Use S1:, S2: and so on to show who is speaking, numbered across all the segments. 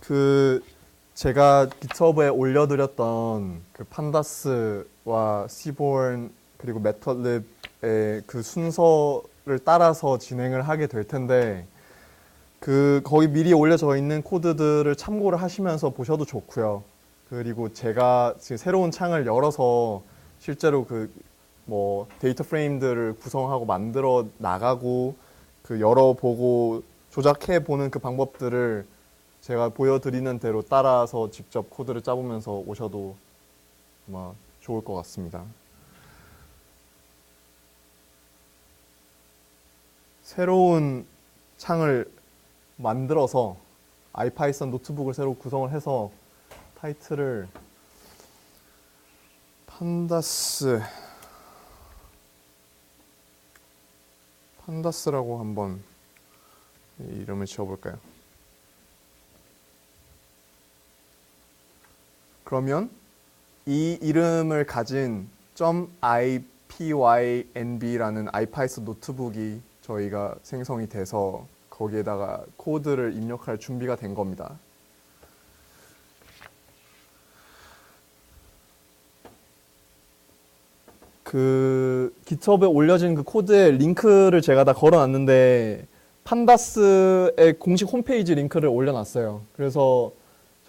S1: 그 제가 GitHub에 올려드렸던 그 판다스와 시보र्ण 그리고 매털립의 그 순서를 따라서 진행을 하게 될 텐데 그 거기 미리 올려져 있는 코드들을 참고를 하시면서 보셔도 좋고요. 그리고 제가 지금 새로운 창을 열어서 실제로 그 뭐 데이터 프레임들을 구성하고 만들어 나가고 그 열어보고 조작해 보는 그 방법들을 제가 보여드리는 대로 따라서 직접 코드를 짜보면서 오셔도 아마 좋을 것 같습니다. 새로운 창을 만들어서 아이파이썬 노트북을 새로 구성을 해서 타이틀을 판다스라고 한번 이름을 지어볼까요? 그러면 이 이름을 가진 .ipynb라는 아이파이썬 노트북이 저희가 생성이 돼서 거기에다가 코드를 입력할 준비가 된 겁니다. 그 GitHub에 올려진 그 코드의 링크를 제가 다 걸어놨는데 판다스의 공식 홈페이지 링크를 올려놨어요. 그래서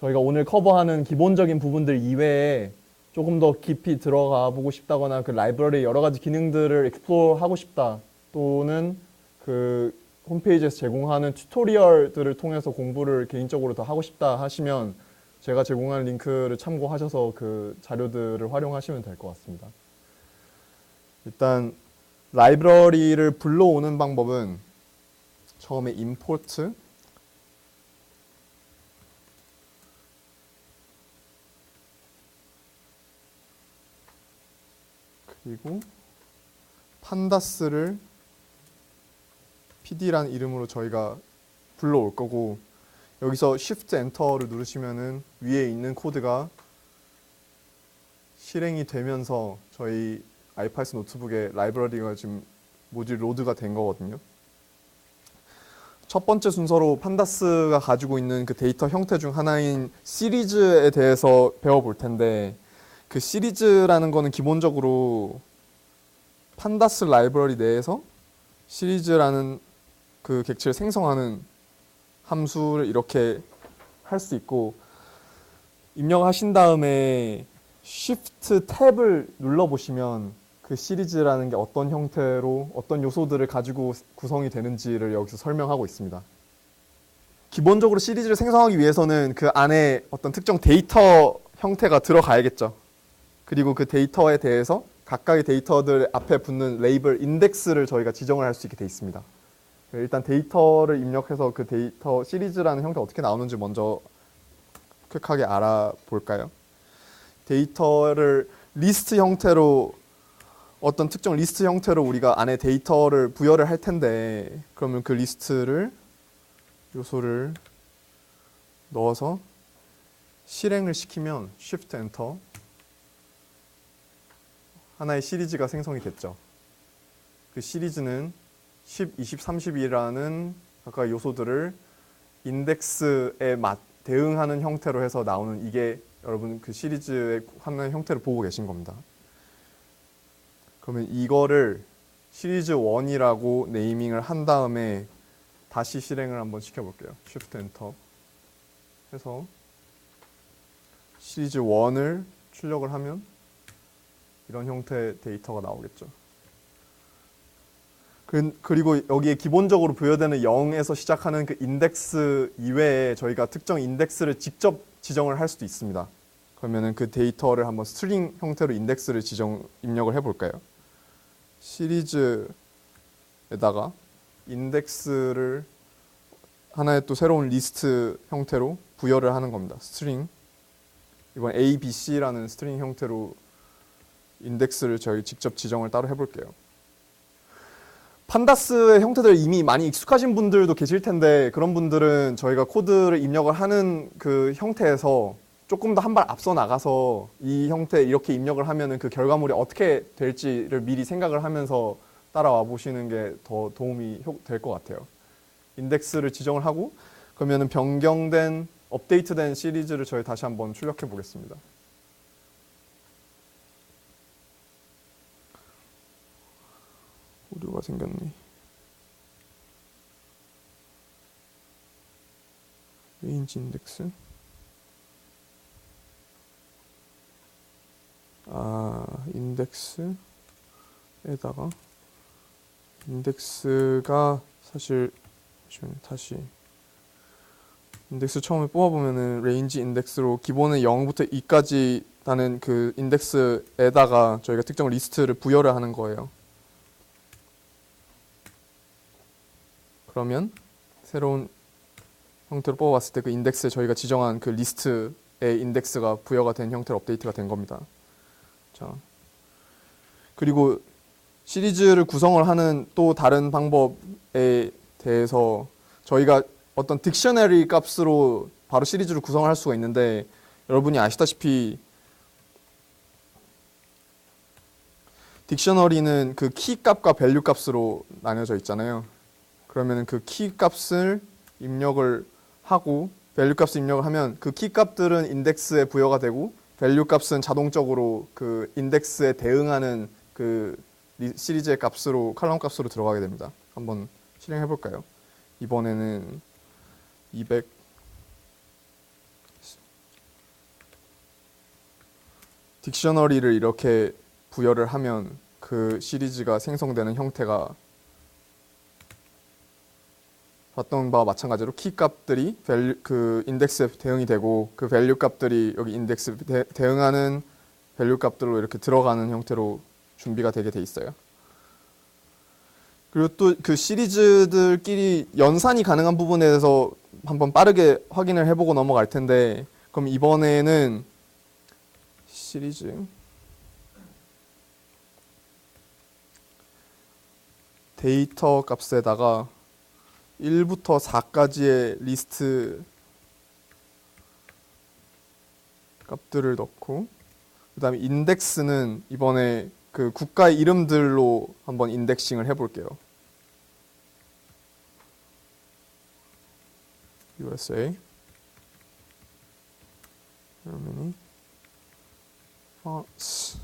S1: 저희가 오늘 커버하는 기본적인 부분들 이외에 조금 더 깊이 들어가 보고 싶다거나 그 라이브러리 여러 가지 기능들을 익스플로어 하고 싶다 또는 그 홈페이지에서 제공하는 튜토리얼들을 통해서 공부를 개인적으로 더 하고 싶다 하시면 제가 제공한 링크를 참고하셔서 그 자료들을 활용하시면 될 것 같습니다. 일단 라이브러리를 불러오는 방법은 처음에 import 그리고 판다스를 pd라는 이름으로 저희가 불러올 거고 여기서 Shift Enter를 누르시면은 위에 있는 코드가 실행이 되면서 저희 아이파이썬 노트북에 라이브러리가 지금 모듈 로드가 된 거거든요. 첫 번째 순서로 판다스가 가지고 있는 그 데이터 형태 중 하나인 시리즈에 대해서 배워볼 텐데 그 시리즈라는 거는 기본적으로 판다스 라이브러리 내에서 시리즈라는 그 객체를 생성하는 함수를 이렇게 할 수 있고 입력하신 다음에 Shift 탭을 눌러보시면 그 시리즈라는 게 어떤 형태로 어떤 요소들을 가지고 구성이 되는지를 여기서 설명하고 있습니다. 기본적으로 시리즈를 생성하기 위해서는 그 안에 어떤 특정 데이터 형태가 들어가야겠죠. 그리고 그 데이터에 대해서 각각의 데이터들 앞에 붙는 레이블 인덱스를 저희가 지정을 할 수 있게 돼 있습니다. 일단 데이터를 입력해서 그 데이터 시리즈라는 형태가 어떻게 나오는지 먼저 퀵하게 알아볼까요? 데이터를 리스트 형태로 어떤 특정 리스트 형태로 우리가 안에 데이터를 부여를 할 텐데 그러면 그 리스트를 요소를 넣어서 실행을 시키면 Shift Enter 하나의 시리즈가 생성이 됐죠. 그 시리즈는 10, 20, 30이라는 각각 요소들을 인덱스에 대응하는 형태로 해서 나오는 이게 여러분 그 시리즈의 하나의 형태를 보고 계신 겁니다. 그러면 이거를 시리즈 1이라고 네이밍을 한 다음에 다시 실행을 한번 시켜볼게요. Shift Enter 해서 시리즈 1을 출력을 하면 이런 형태의 데이터가 나오겠죠. 그리고 여기에 기본적으로 부여되는 0에서 시작하는 그 인덱스 이외에 저희가 특정 인덱스를 직접 지정을 할 수도 있습니다. 그러면은 그 데이터를 한번 스트링 형태로 인덱스를 입력을 해볼까요? 시리즈에다가 인덱스를 하나의 또 새로운 리스트 형태로 부여를 하는 겁니다. 스트링. 이번 A, B, C라는 스트링 형태로 인덱스를 저희 직접 지정을 따로 해볼게요. 판다스의 형태들 이미 많이 익숙하신 분들도 계실 텐데 그런 분들은 저희가 코드를 입력을 하는 그 형태에서 조금 더 한 발 앞서 나가서 이 형태 이렇게 입력을 하면은 그 결과물이 어떻게 될지를 미리 생각을 하면서 따라와 보시는 게 더 도움이 될 것 같아요. 인덱스를 지정을 하고 그러면은 변경된 업데이트된 시리즈를 저희 다시 한번 출력해 보겠습니다. 오류가 생겼네. 레인지 인덱스. 인덱스에다가 인덱스가 사실 다시 인덱스 처음에 뽑아보면은 레인지 인덱스로 기본은 0부터 2까지 라는 그 인덱스에다가 저희가 특정 리스트를 부여를 하는 거예요. 그러면 새로운 형태로 뽑아봤을 때 그 인덱스에 저희가 지정한 그 리스트의 인덱스가 부여가 된 형태로 업데이트가 된 겁니다. 자, 그리고 시리즈를 구성을 하는 또 다른 방법에 대해서 저희가 어떤 딕셔너리 값으로 바로 시리즈를 구성을 할 수가 있는데, 여러분이 아시다시피 딕셔너리는 그 키 값과 밸류 값으로 나뉘어져 있잖아요. 그러면 그 키 값을 입력을 하고 밸류 값을 입력을 하면 그 키 값들은 인덱스에 부여가 되고 밸류 값은 자동적으로 그 인덱스에 대응하는 그 시리즈의 값으로 칼럼 값으로 들어가게 됩니다. 한번 실행해 볼까요? 이번에는 200 딕셔너리를 이렇게 부여를 하면 그 시리즈가 생성되는 형태가 봤던 바와 마찬가지로 키 값들이 그 인덱스에 대응이 되고 그 밸류 값들이 여기 인덱스 대응하는 밸류 값들로 이렇게 들어가는 형태로 준비가 되게 돼 있어요. 그리고 또 그 시리즈들끼리 연산이 가능한 부분에 대해서 한번 빠르게 확인을 해보고 넘어갈 텐데, 그럼 이번에는 시리즈 데이터 값에다가 1부터 4까지의 리스트 값들을 넣고, 그 다음에 인덱스는 이번에 그 국가의 이름들로 한번 인덱싱을 해볼게요. USA, Germany, France,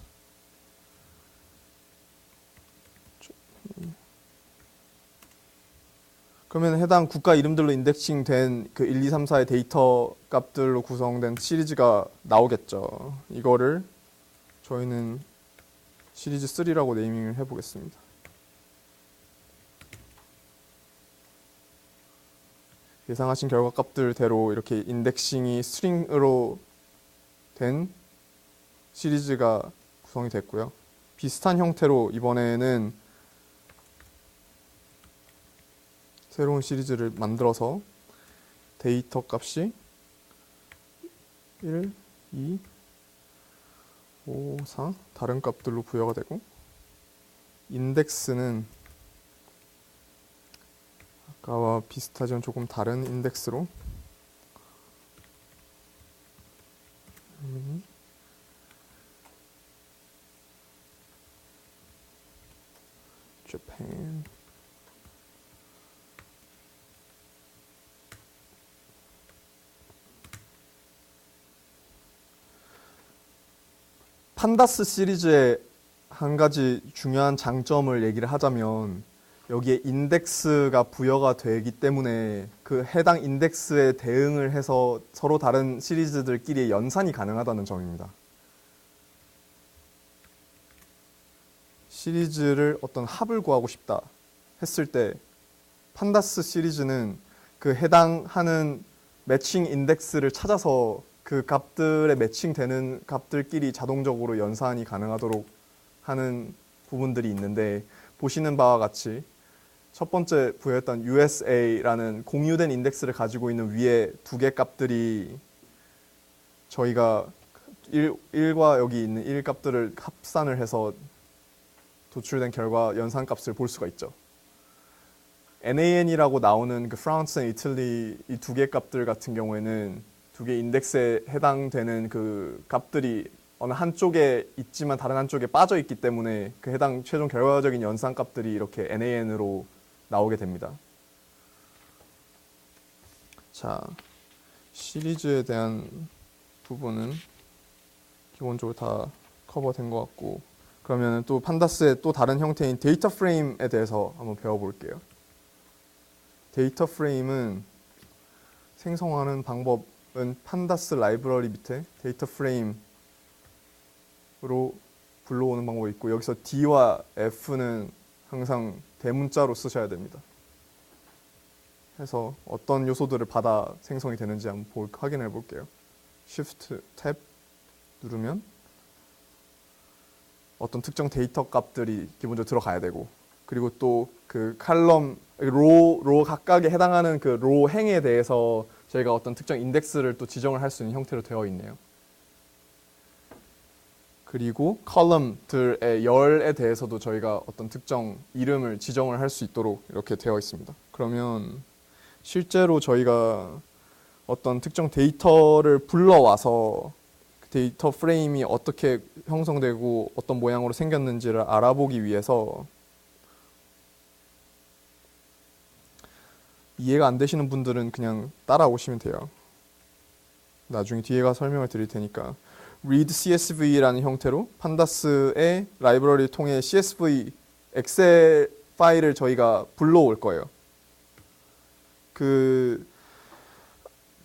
S1: 그러면 해당 국가 이름들로 인덱싱된 그 1, 2, 3, 4의 데이터 값들로 구성된 시리즈가 나오겠죠. 이거를 저희는 시리즈 3라고 네이밍을 해보겠습니다. 예상하신 결과 값들대로 이렇게 인덱싱이 스트링으로 된 시리즈가 구성이 됐고요. 비슷한 형태로 이번에는 새로운 시리즈를 만들어서 데이터 값이 1, 2, 5, 4 다른 값들로 부여가 되고, 인덱스는 아까와 비슷하지만 조금 다른 인덱스로 Japan, 판다스 시리즈의 한 가지 중요한 장점을 얘기를 하자면, 여기에 인덱스가 부여가 되기 때문에 그 해당 인덱스에 대응을 해서 서로 다른 시리즈들끼리 연산이 가능하다는 점입니다. 시리즈를 어떤 합을 구하고 싶다 했을 때 판다스 시리즈는 그 해당하는 매칭 인덱스를 찾아서 그 값들에 매칭되는 값들끼리 자동적으로 연산이 가능하도록 하는 부분들이 있는데, 보시는 바와 같이 첫 번째 부여했던 USA라는 공유된 인덱스를 가지고 있는 위에 두 개 값들이 저희가 1과 여기 있는 1 값들을 합산을 해서 도출된 결과 연산 값을 볼 수가 있죠. NAN이라고 나오는 그 프랑스와 이탈리 이 두 개 값들 같은 경우에는 두 개 인덱스에 해당되는 그 값들이 어느 한쪽에 있지만 다른 한쪽에 빠져 있기 때문에 그 해당 최종 결과적인 연산 값들이 이렇게 NAN으로 나오게 됩니다. 자, 시리즈에 대한 부분은 기본적으로 다 커버된 것 같고, 그러면 또 판다스의 또 다른 형태인 데이터 프레임에 대해서 한번 배워볼게요. 데이터 프레임은 생성하는 방법은 판다스 라이브러리 밑에 데이터 프레임으로 불러오는 방법이 있고, 여기서 D와 F는 항상 대문자로 쓰셔야 됩니다. 해서 어떤 요소들을 받아 생성이 되는지 한번 확인해 볼게요. Shift 탭 누르면 어떤 특정 데이터 값들이 기본적으로 들어가야 되고, 그리고 또 그 칼럼, 로 각각에 해당하는 그 로 행에 대해서 저희가 어떤 특정 인덱스를 또 지정을 할 수 있는 형태로 되어 있네요. 그리고 컬럼들의 열에 대해서도 저희가 어떤 특정 이름을 지정을 할 수 있도록 이렇게 되어 있습니다. 그러면 실제로 저희가 어떤 특정 데이터를 불러와서 그 데이터 프레임이 어떻게 형성되고 어떤 모양으로 생겼는지를 알아보기 위해서, 이해가 안 되시는 분들은 그냥 따라오시면 돼요. 나중에 뒤에 가서 설명을 드릴 테니까. read CSV라는 형태로 판다스의 라이브러리를 통해 CSV 엑셀 파일을 저희가 불러올 거예요.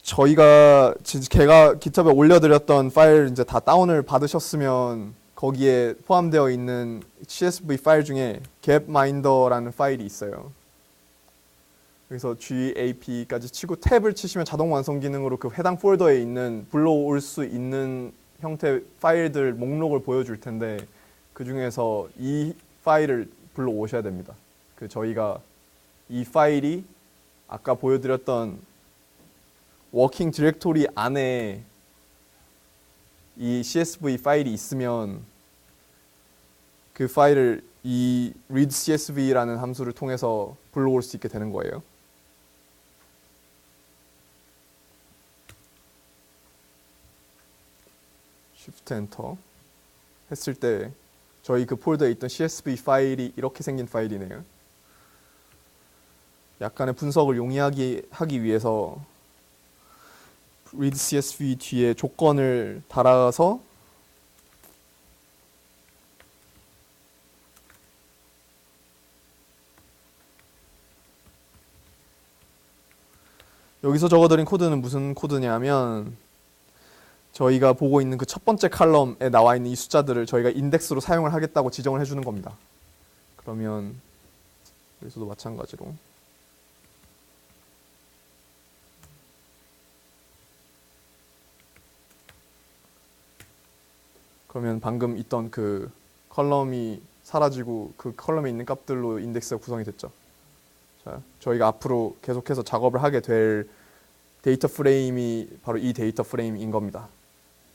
S1: 저희가 GitHub에 올려드렸던 파일 이제 다 다운을 받으셨으면 거기에 포함되어 있는 CSV 파일 중에 gapminder라는 파일이 있어요. 그래서 GAP까지 치고 탭을 치시면 자동 완성 기능으로 그 해당 폴더에 있는 불러올 수 있는 형태 파일들 목록을 보여줄 텐데, 그 중에서 이 파일을 불러오셔야 됩니다. 저희가 이 파일이 아까 보여드렸던 워킹 디렉토리 안에 이 CSV 파일이 있으면 그 파일을 이 read CSV라는 함수를 통해서 불러올 수 있게 되는 거예요. Shift Enter 했을 때 저희 그 폴더에 있던 CSV 파일이 이렇게 생긴 파일이네요. 약간의 분석을 용이하기 위해서 read CSV 뒤에 조건을 달아서 여기서 적어드린 코드는 무슨 코드냐면, 저희가 보고 있는 그 첫 번째 칼럼에 나와 있는 이 숫자들을 저희가 인덱스로 사용을 하겠다고 지정을 해주는 겁니다. 그러면 여기서도 마찬가지로 그러면 방금 있던 그 컬럼이 사라지고 그 컬럼에 있는 값들로 인덱스가 구성이 됐죠. 자, 저희가 앞으로 계속해서 작업을 하게 될 데이터 프레임이 바로 이 데이터 프레임인 겁니다.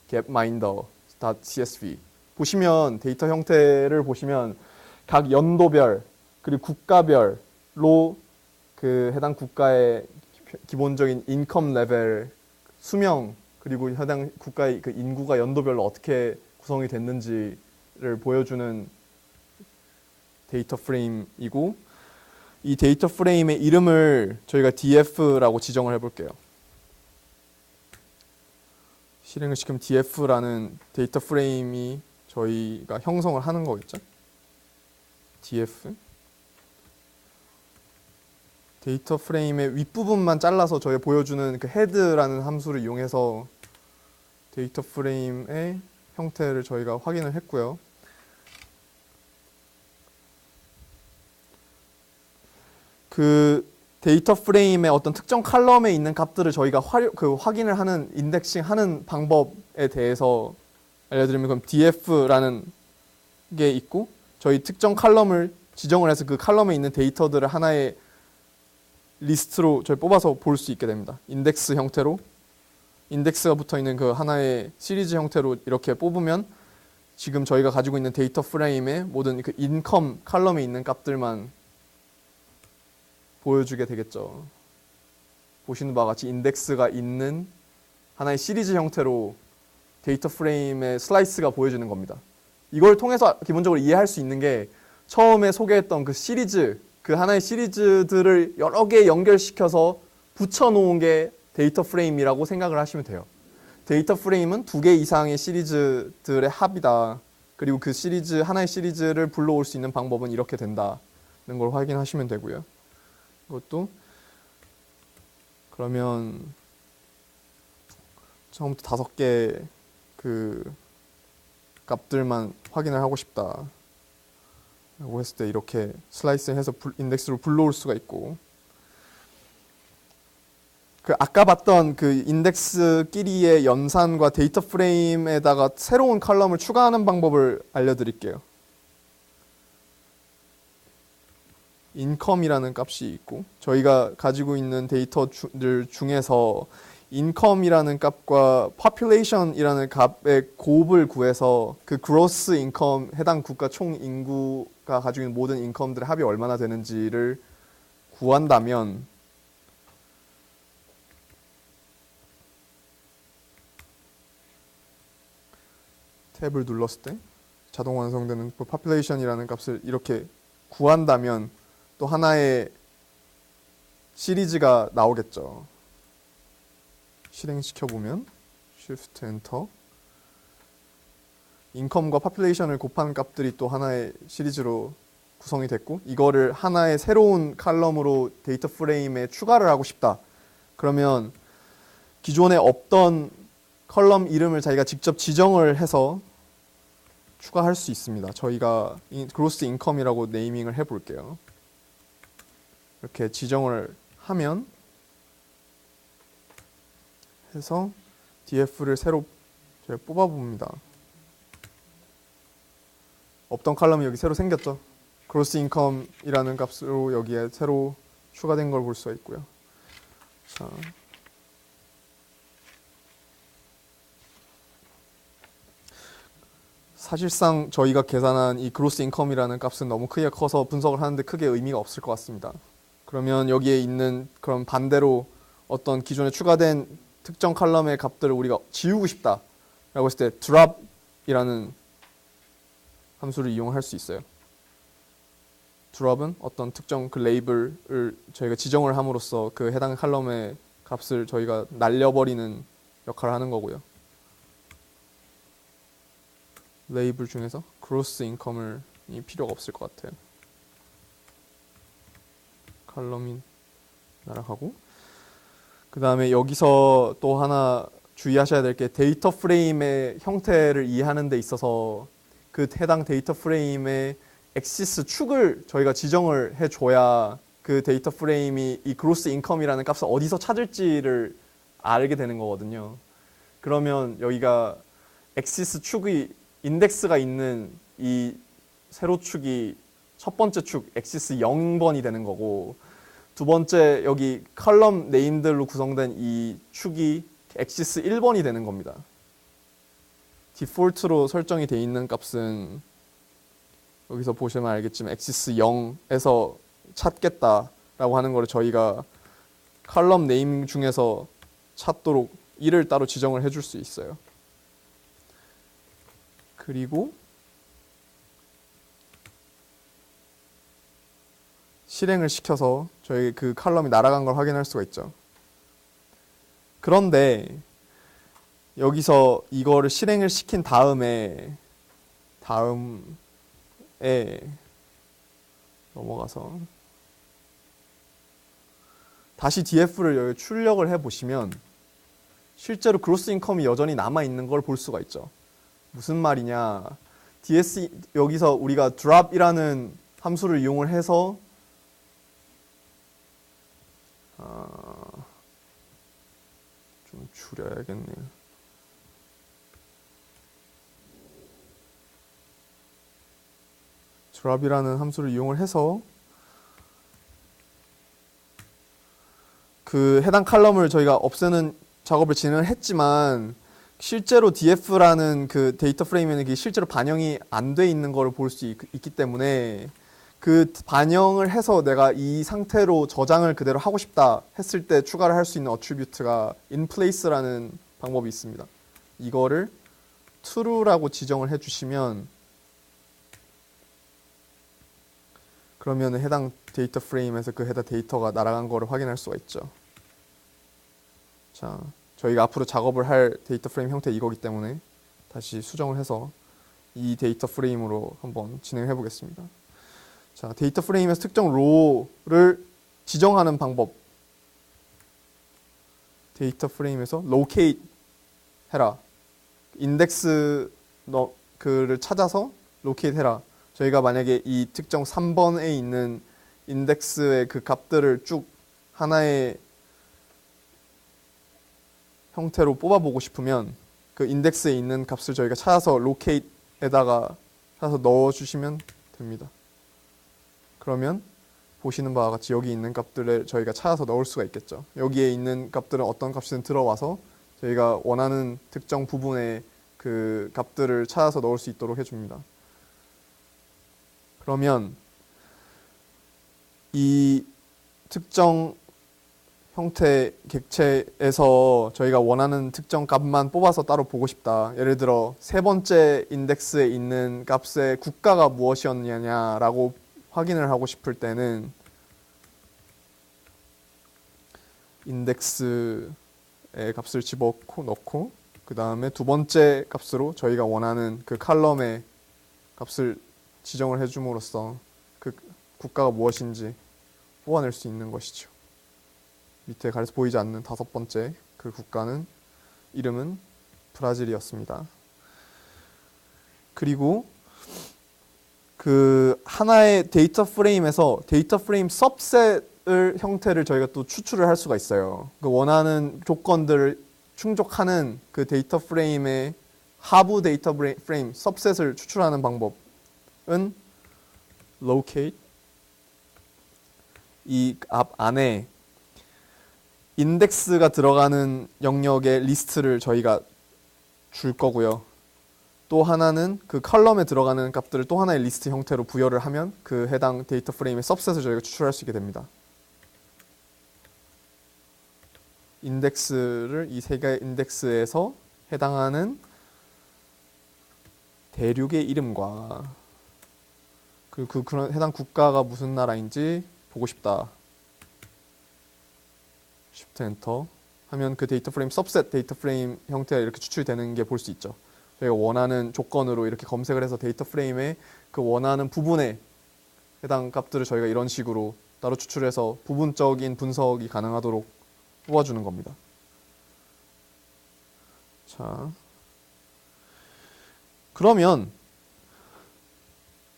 S1: gapminder.csv 보시면 데이터 형태를 보시면 각 연도별 그리고 국가별로 그 해당 국가의 기본적인 인컴 레벨, 수명, 그리고 해당 국가의 그 인구가 연도별로 어떻게 구성이 됐는지를 보여주는 데이터 프레임이고, 이 데이터 프레임의 이름을 저희가 df라고 지정을 해볼게요. 실행을 시키면 df라는 데이터 프레임이 저희가 형성을 하는 거겠죠. df 데이터 프레임의 윗부분만 잘라서 저희 보여주는 그 head라는 함수를 이용해서 데이터 프레임의 형태를 저희가 확인을 했고요. 그 데이터 프레임의 어떤 특정 칼럼에 있는 값들을 저희가 확인을 하는, 인덱싱 하는 방법에 대해서 알려드리면, 그럼 df라는 게 있고, 저희 특정 칼럼을 지정을 해서 그 칼럼에 있는 데이터들을 하나의 리스트로 저희 뽑아서 볼 수 있게 됩니다. 인덱스 형태로, 인덱스가 붙어 있는 그 하나의 시리즈 형태로 이렇게 뽑으면 지금 저희가 가지고 있는 데이터 프레임의 모든 그 인컴 칼럼에 있는 값들만 보여주게 되겠죠. 보시는 바와 같이 인덱스가 있는 하나의 시리즈 형태로 데이터 프레임의 슬라이스가 보여지는 겁니다. 이걸 통해서 기본적으로 이해할 수 있는 게, 처음에 소개했던 그 시리즈, 그 하나의 시리즈들을 여러 개 연결시켜서 붙여놓은 게 데이터 프레임이라고 생각을 하시면 돼요. 데이터 프레임은 2개 이상의 시리즈들의 합이다. 그리고 그 시리즈, 하나의 시리즈를 불러올 수 있는 방법은 이렇게 된다는 걸 확인하시면 되고요. 이것도 그러면 처음부터 5개 그 값들만 확인을 하고 싶다 라고 했을 때 이렇게 슬라이스해서 인덱스로 불러올 수가 있고, 그 아까 봤던 그 인덱스끼리의 연산과 데이터 프레임에다가 새로운 칼럼을 추가하는 방법을 알려드릴게요. income이라는 값이 있고, 저희가 가지고 있는 데이터들 중에서 income이라는 값과 population이라는 값의 곱을 구해서 그 gross income, 해당 국가 총 인구가 가지고 있는 모든 인컴들의 합이 얼마나 되는지를 구한다면 탭을 눌렀을 때 자동 완성되는 population이라는 값을 이렇게 구한다면 또 하나의 시리즈가 나오겠죠. 실행시켜 보면 Shift Enter, 인컴과 population을 곱한 값들이 또 하나의 시리즈로 구성이 됐고, 이거를 하나의 새로운 칼럼으로 데이터 프레임에 추가를 하고 싶다. 그러면 기존에 없던 컬럼 이름을 자기가 직접 지정을 해서 추가할 수 있습니다. 저희가 gross income이라고 네이밍을 해볼게요. 이렇게 지정을 하면 해서 df를 새로 제가 뽑아봅니다. 없던 칼럼이 여기 새로 생겼죠. gross income이라는 값으로 여기에 새로 추가된 걸 볼 수가 있고요. 자, 사실상 저희가 계산한 이 gross income이라는 값은 너무 크게 커서 분석을 하는데 크게 의미가 없을 것 같습니다. 그러면 여기에 있는 그런 반대로 어떤 기존에 추가된 특정 칼럼의 값들을 우리가 지우고 싶다 라고 했을 때 drop이라는 함수를 이용할 수 있어요. drop은 어떤 특정 그 레이블을 저희가 지정을 함으로써 그 해당 칼럼의 값을 저희가 날려버리는 역할을 하는 거고요. 레이블 중에서 gross income을 필요가 없을 것 같아요. 칼럼이 날아가고, 그 다음에 여기서 또 하나 주의하셔야 될 게 데이터 프레임의 형태를 이해하는 데 있어서 그 해당 데이터 프레임의 엑시스 축을 저희가 지정을 해줘야 그 데이터 프레임이 이 gross income이라는 값을 어디서 찾을지를 알게 되는 거거든요. 그러면 여기가 엑시스 축이 인덱스가 있는 이 세로 축이 첫 번째 축 엑시스 0번이 되는 거고, 두 번째 여기 컬럼 네임들로 구성된 이 축이 엑시스 1번이 되는 겁니다. 디폴트로 설정이 돼 있는 값은 여기서 보시면 알겠지만 엑시스 0에서 찾겠다라고 하는 거를 저희가 컬럼 네임 중에서 찾도록 이를 따로 지정을 해줄 수 있어요. 그리고 실행을 시켜서 저희 그 칼럼이 날아간 걸 확인할 수가 있죠. 그런데 여기서 이거를 실행을 시킨 다음에 넘어가서 다시 df를 여기 출력을 해보시면 실제로 gross income이 여전히 남아있는 걸 볼 수가 있죠. 무슨 말이냐, 여기서 우리가 drop이라는 함수를 이용을 해서 좀 줄여야겠네요. drop이라는 함수를 이용을 해서 그 해당 칼럼을 저희가 없애는 작업을 진행을 했지만 실제로 df라는 그 데이터 프레임에는 이게 실제로 반영이 안 돼 있는 걸 볼 수 있기 때문에 그 반영을 해서 내가 이 상태로 저장을 그대로 하고 싶다 했을 때 추가를 할 수 있는 어트리뷰트가 inplace라는 방법이 있습니다. 이거를 true라고 지정을 해주시면 그러면 해당 데이터 프레임에서 그 해당 데이터가 날아간 거를 확인할 수가 있죠. 자, 저희가 앞으로 작업을 할 데이터 프레임 형태 이거기 때문에 다시 수정을 해서 이 데이터 프레임으로 한번 진행해 보겠습니다. 자, 데이터 프레임에서 특정 로우를 지정하는 방법. 데이터 프레임에서 locate 해라. 인덱스 그를 찾아서 locate 해라. 저희가 만약에 이 특정 3번에 있는 인덱스의 그 값들을 쭉 하나의 형태로 뽑아보고 싶으면 그 인덱스에 있는 값을 저희가 찾아서 locate에다가 찾아서 넣어주시면 됩니다. 그러면 보시는 바와 같이 여기 있는 값들을 저희가 찾아서 넣을 수가 있겠죠. 여기에 있는 값들은 어떤 값이든 들어와서 저희가 원하는 특정 부분의 그 값들을 찾아서 넣을 수 있도록 해줍니다. 그러면 이 특정 형태 객체에서 저희가 원하는 특정 값만 뽑아서 따로 보고 싶다. 예를 들어 세 번째 인덱스에 있는 값의 국가가 무엇이었냐라고 확인을 하고 싶을 때는 인덱스의 값을 집어넣고 그 다음에 두 번째 값으로 저희가 원하는 그 칼럼의 값을 지정을 해줌으로써 그 국가가 무엇인지 뽑아낼 수 있는 것이죠. 밑에 가려서 보이지 않는 다섯 번째 그 국가는 이름은 브라질이었습니다. 그리고 그 하나의 데이터 프레임에서 데이터 프레임 सब셋을 형태를 저희가 또 추출을 할 수가 있어요. 그 원하는 조건들을 충족하는 그 데이터 프레임의 하부 데이터 프레임 सब셋을 추출하는 방법은 locate 이 앞 안에 인덱스가 들어가는 영역의 리스트를 저희가 줄 거고요. 또 하나는 그 컬럼에 들어가는 값들을 또 하나의 리스트 형태로 부여를 하면 그 해당 데이터 프레임의 सब셋을 저희가 추출할 수 있게 됩니다. 인덱스를 이 세 개의 인덱스에서 해당하는 대륙의 이름과 그런 해당 국가가 무슨 나라인지 보고 싶다. Shift 엔터 하면 그 데이터 프레임 सब셋 데이터 프레임 형태가 이렇게 추출되는 게 볼 수 있죠. 저희가 원하는 조건으로 이렇게 검색을 해서 데이터 프레임의 그 원하는 부분에 해당 값들을 저희가 이런 식으로 따로 추출해서 부분적인 분석이 가능하도록 뽑아주는 겁니다. 자, 그러면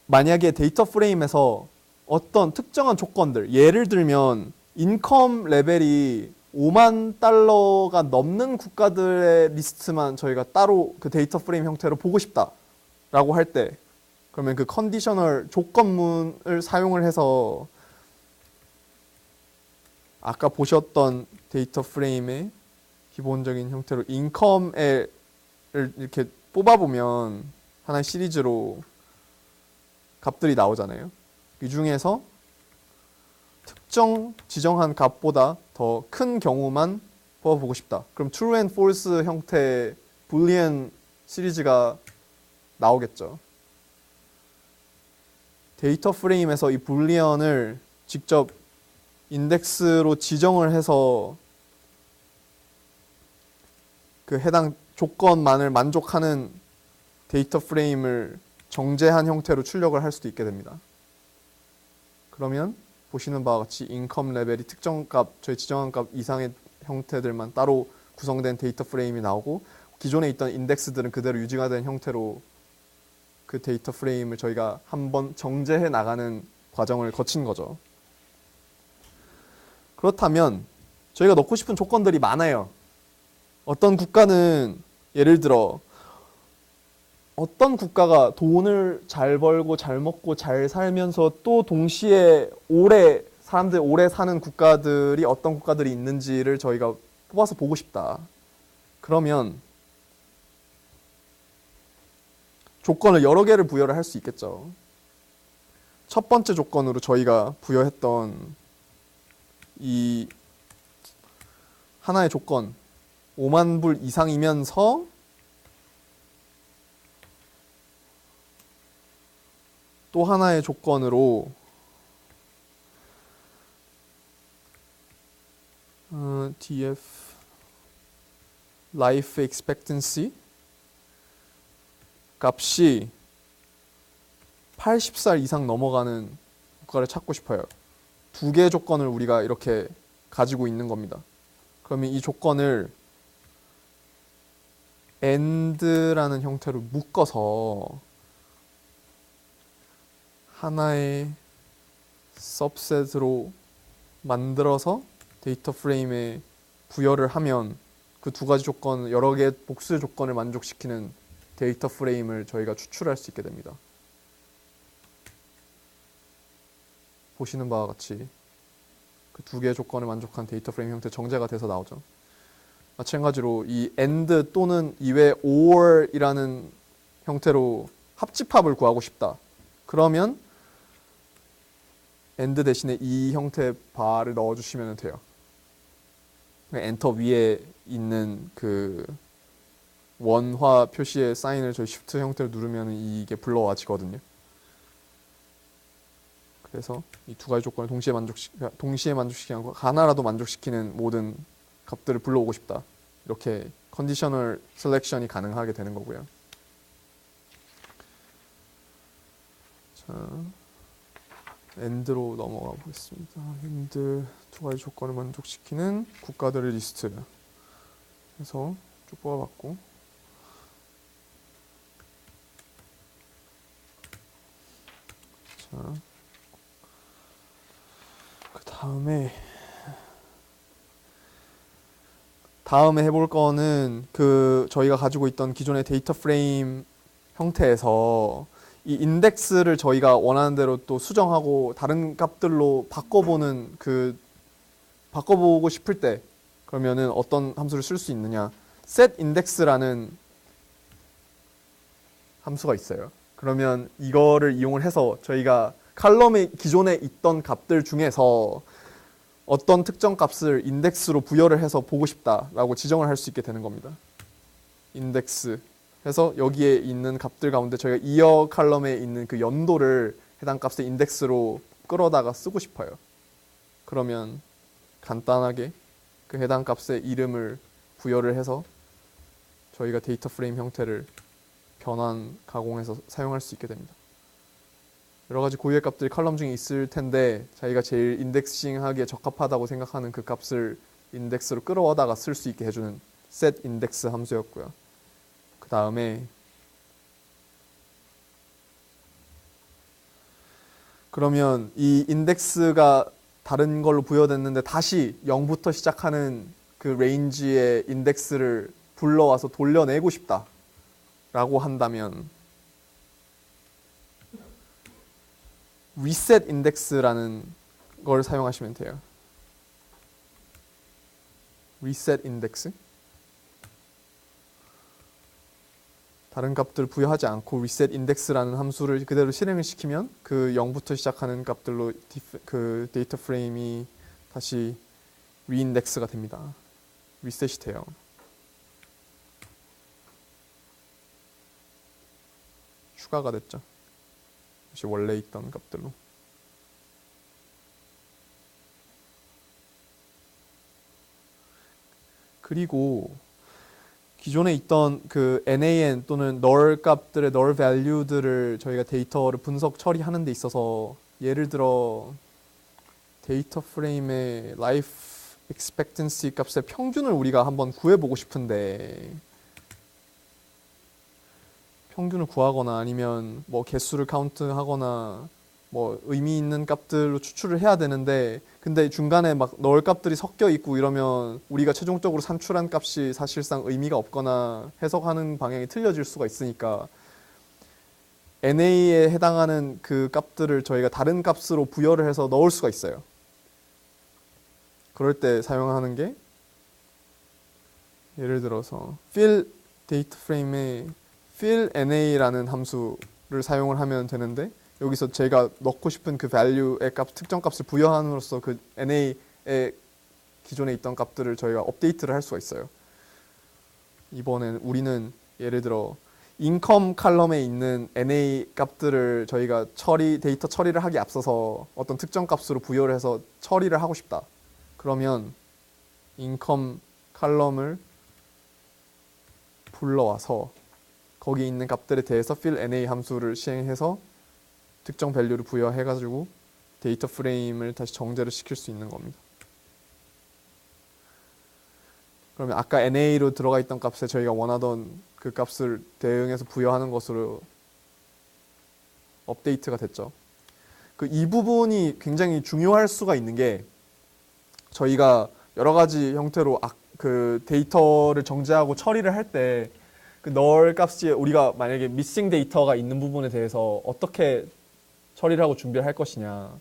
S1: 만약에 데이터 프레임에서 어떤 특정한 조건들, 예를 들면 인컴 레벨이 5만 달러가 넘는 국가들의 리스트만 저희가 따로 그 데이터 프레임 형태로 보고 싶다라고 할 때, 그러면 그 컨디셔널 조건문을 사용을 해서 아까 보셨던 데이터 프레임의 기본적인 형태로 인컴을 이렇게 뽑아보면 하나의 시리즈로 값들이 나오잖아요. 이 중에서 특정 지정한 값보다 더 큰 경우만 뽑아보고 싶다. 그럼 true and false 형태의 불리언 시리즈가 나오겠죠. 데이터 프레임에서 이 불리언을 직접 인덱스로 지정을 해서 그 해당 조건만을 만족하는 데이터 프레임을 정제한 형태로 출력을 할 수도 있게 됩니다. 그러면 보시는 바와 같이 인컴 레벨이 특정 값, 저희 지정한 값 이상의 형태들만 따로 구성된 데이터 프레임이 나오고 기존에 있던 인덱스들은 그대로 유지가 된 형태로 그 데이터 프레임을 저희가 한번 정제해 나가는 과정을 거친 거죠. 그렇다면 저희가 넣고 싶은 조건들이 많아요. 어떤 국가는 예를 들어 어떤 국가가 돈을 잘 벌고 잘 먹고 잘 살면서 또 동시에 사람들이 오래 사는 국가들이 어떤 국가들이 있는지를 저희가 뽑아서 보고 싶다. 그러면 조건을 여러 개를 부여를 할 수 있겠죠. 첫 번째 조건으로 저희가 부여했던 이 하나의 조건 5만 불 이상이면서 또 하나의 조건으로 DF life expectancy 값이 80살 이상 넘어가는 국가를 찾고 싶어요. 두 개의 조건을 우리가 이렇게 가지고 있는 겁니다. 그러면 이 조건을 AND라는 형태로 묶어서 하나의 subset으로 만들어서 데이터 프레임에 부여를 하면 그 두 가지 조건, 여러 개의 복수의 조건을 만족시키는 데이터 프레임을 저희가 추출할 수 있게 됩니다. 보시는 바와 같이 그 두 개의 조건을 만족한 데이터 프레임 형태 정제가 돼서 나오죠. 마찬가지로 이 AND 또는 이외 OR이라는 형태로 합집합을 구하고 싶다. 그러면 AND 대신에 이 형태의 바를 넣어주시면 돼요. 엔터 위에 있는 그 원화 표시의 사인을 저희 Shift 형태로 누르면 이게 불러와지거든요. 그래서 이 두 가지 조건을 동시에 만족시키는 거, 하나라도 만족시키는 모든 값들을 불러오고 싶다. 이렇게 컨디셔널 셀렉션이 가능하게 되는 거고요. 자, AND로 넘어가 보겠습니다. AND 두 가지 조건을 만족시키는 국가들의 리스트 해서 쭉 뽑아봤고, 자, 그 다음에 해볼 거는 그 저희가 가지고 있던 기존의 데이터 프레임 형태에서 이 인덱스를 저희가 원하는 대로 또 수정하고 다른 값들로 바꿔보고 싶을 때 그러면은 어떤 함수를 쓸 수 있느냐? setIndex라는 함수가 있어요. 그러면 이거를 이용을 해서 저희가 칼럼에 기존에 있던 값들 중에서 어떤 특정 값을 인덱스로 부여를 해서 보고 싶다라고 지정을 할 수 있게 되는 겁니다. 인덱스 해서 여기에 있는 값들 가운데 저희가 이어 칼럼에 있는 그 연도를 해당 값의 인덱스로 끌어다가 쓰고 싶어요. 그러면 간단하게 그 해당 값의 이름을 부여를 해서 저희가 데이터 프레임 형태를 변환, 가공해서 사용할 수 있게 됩니다. 여러 가지 고유의 값들이 칼럼 중에 있을 텐데 자기가 제일 인덱싱하기에 적합하다고 생각하는 그 값을 인덱스로 끌어오다가 쓸 수 있게 해주는 setIndex 함수였고요. 그 다음에 그러면 이 인덱스가 다른 걸로 부여됐는데 다시 0부터 시작하는 그 레인지의 인덱스를 불러와서 돌려내고 싶다 라고 한다면 reset index라는 걸 사용하시면 돼요. reset index. 다른 값들 부여하지 않고 reset index라는 함수를 그대로 실행을 시키면 그 0부터 시작하는 값들로 그 데이터 프레임이 다시 reindex가 됩니다. 리셋이 돼요. 추가가 됐죠. 다시 원래 있던 값들로. 그리고 기존에 있던 그 NaN 또는 null 값들의 null value들을 저희가 데이터를 분석 처리하는 데 있어서 예를 들어 데이터 프레임의 life expectancy 값의 평균을 우리가 한번 구해보고 싶은데 평균을 구하거나 아니면 뭐 개수를 카운트하거나 뭐 의미 있는 값들로 추출을 해야 되는데 근데 중간에 막 넣을 값들이 섞여 있고 이러면 우리가 최종적으로 산출한 값이 사실상 의미가 없거나 해석하는 방향이 틀려질 수가 있으니까 NA에 해당하는 그 값들을 저희가 다른 값으로 부여를 해서 넣을 수가 있어요. 그럴 때 사용하는 게 예를 들어서 fill data frame에 fill NA라는 함수를 사용을 하면 되는데 여기서 제가 넣고 싶은 그 value의 값, 특정 값을 부여함으로써 그 NA의 기존에 있던 값들을 저희가 업데이트를 할 수가 있어요. 이번엔 우리는 예를 들어 income 칼럼에 있는 NA 값들을 저희가 데이터 처리를 하기 앞서서 어떤 특정 값으로 부여를 해서 처리를 하고 싶다. 그러면 income 칼럼을 불러와서 거기 있는 값들에 대해서 fill NA 함수를 시행해서 특정 밸류를 부여해가지고 데이터 프레임을 다시 정제를 시킬 수 있는 겁니다. 그러면 아까 NA로 들어가 있던 값에 저희가 원하던 그 값을 대응해서 부여하는 것으로 업데이트가 됐죠. 이 부분이 굉장히 중요할 수가 있는 게 저희가 여러 가지 형태로 그 데이터를 정제하고 처리를 할 때 그 널 값이 우리가 만약에 미싱 데이터가 있는 부분에 대해서 어떻게 처리를 하고 준비를 할 것이냐,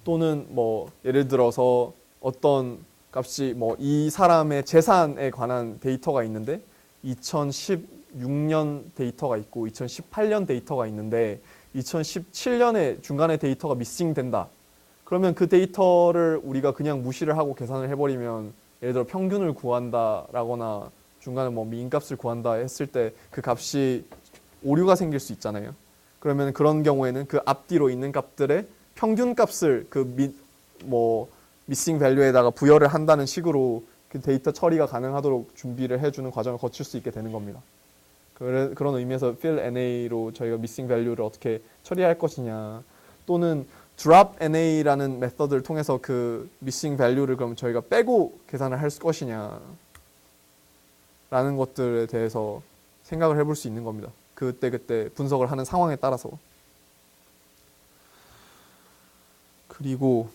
S1: 또는 뭐 예를 들어서 어떤 값이 뭐 이 사람의 재산에 관한 데이터가 있는데 2016년 데이터가 있고 2018년 데이터가 있는데 2017년에 중간에 데이터가 미싱 된다. 그러면 그 데이터를 우리가 그냥 무시를 하고 계산을 해버리면 예를 들어 평균을 구한다라거나 중간에 뭐 미인값을 구한다 했을 때 그 값이 오류가 생길 수 있잖아요. 그러면 그런 경우에는 그 앞뒤로 있는 값들의 평균 값을 미싱 밸류에다가 부여를 한다는 식으로 그 데이터 처리가 가능하도록 준비를 해주는 과정을 거칠 수 있게 되는 겁니다. 그런 의미에서 fill NA로 저희가 미싱 밸류를 어떻게 처리할 것이냐, 또는 drop NA라는 메서드를 통해서 그 미싱 밸류를 그럼 저희가 빼고 계산을 할 것이냐 라는 것들에 대해서 생각을 해볼 수 있는 겁니다. 그때 분석을 하는 상황에 따라서. 그리고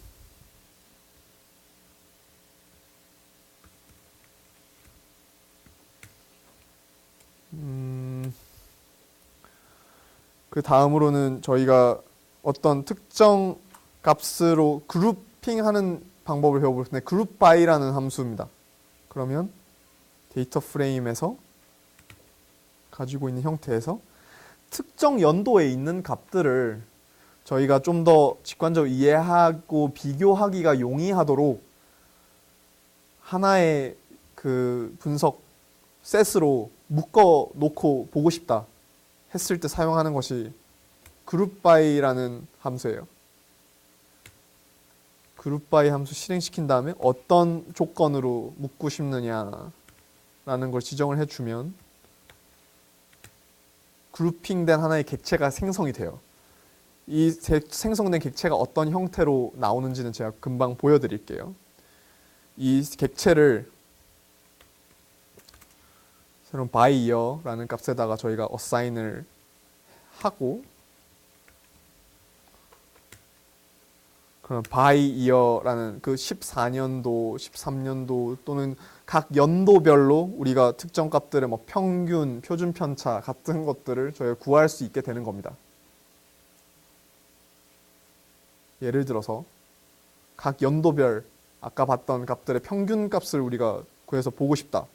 S1: 그 다음으로는 저희가 어떤 특정 값으로 그룹핑하는 방법을 배워볼 텐데, 그룹 바이라는 함수입니다. 그러면 데이터 프레임에서 가지고 있는 형태에서 특정 연도에 있는 값들을 저희가 좀 더 직관적으로 이해하고 비교하기가 용이하도록 하나의 그 분석 셋으로 묶어 놓고 보고 싶다 했을 때 사용하는 것이 그룹 바이라는 함수예요. 그룹 바이 함수 실행시킨 다음에 어떤 조건으로 묶고 싶느냐라는 걸 지정을 해주면 그룹핑된 하나의 객체가 생성이 돼요. 이 생성된 객체가 어떤 형태로 나오는지는 제가 금방 보여드릴게요. 이 객체를 새로운 byyear라는 값에다가 저희가 assign을 하고, 그럼 byyear라는 그 14년도, 13년도 또는 각 연도별로 우리가 특정 값들의 뭐 평균, 표준 편차 같은 것들을 저희가 구할 수 있게 되는 겁니다. 예를 들어서 각 연도별 아까 봤던 값들의 평균 값을 우리가 구해서 보고 싶다.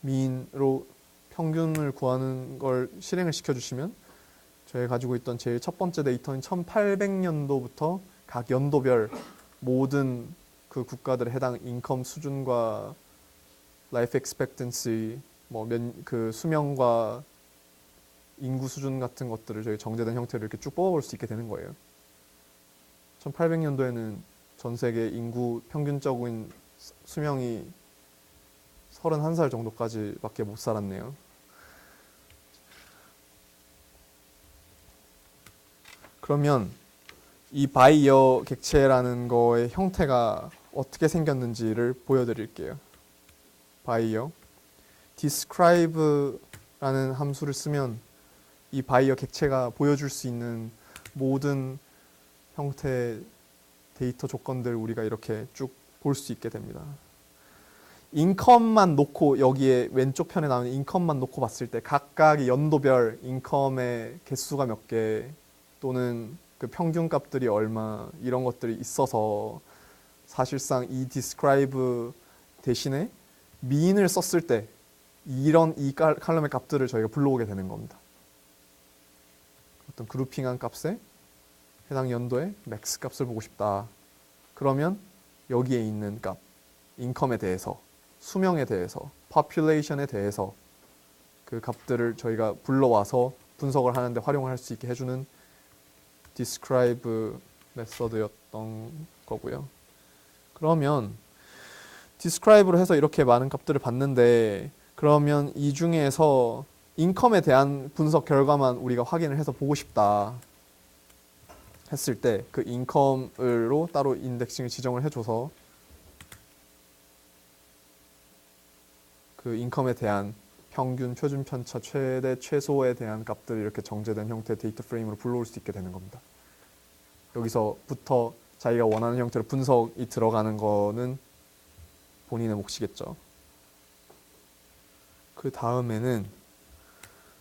S1: mean으로 평균을 구하는 걸 실행을 시켜주시면 저희가 가지고 있던 제일 첫 번째 데이터인 1800년도부터 각 연도별 모든 그 국가들에 해당 인컴 수준과 라이프 expectancy, 그 수명과 인구 수준 같은 것들을 저희 정제된 형태로 이렇게 쭉 뽑아볼 수 있게 되는 거예요. 1800년도에는 전 세계 인구 평균적인 수명이 31살 정도까지밖에 못 살았네요. 그러면 이 바이어 객체라는 거의 형태가 어떻게 생겼는지를 보여드릴게요. 바이어 describe라는 함수를 쓰면 이 바이어 객체가 보여줄 수 있는 모든 형태의 데이터 조건들 우리가 이렇게 쭉 볼 수 있게 됩니다. 인컴만 놓고, 여기에 왼쪽 편에 나오는 인컴만 놓고 봤을 때 각각의 연도별 인컴의 개수가 몇 개, 또는 그 평균 값들이 얼마, 이런 것들이 있어서 사실상 이 describe 대신에 mean을 썼을 때 이 칼럼의 값들을 저희가 불러오게 되는 겁니다. 어떤 그룹핑한 값에 해당 연도의 맥스 값을 보고 싶다. 그러면 여기에 있는 값, 인컴에 대해서, 수명에 대해서, population에 대해서 그 값들을 저희가 불러와서 분석을 하는데 활용을 할 수 있게 해주는 describe 메서드였던 거고요. 그러면 describe로 해서 이렇게 많은 값들을 봤는데 그러면 이 중에서 인컴에 대한 분석 결과만 우리가 확인을 해서 보고 싶다 했을 때 그 인컴으로 따로 인덱싱을 지정을 해줘서 그 인컴에 대한 평균, 표준 편차, 최대, 최소에 대한 값들이 이렇게 정제된 형태의 데이터 프레임으로 불러올 수 있게 되는 겁니다. 여기서부터 자기가 원하는 형태로 분석이 들어가는 거는 본인의 몫이겠죠. 그 다음에는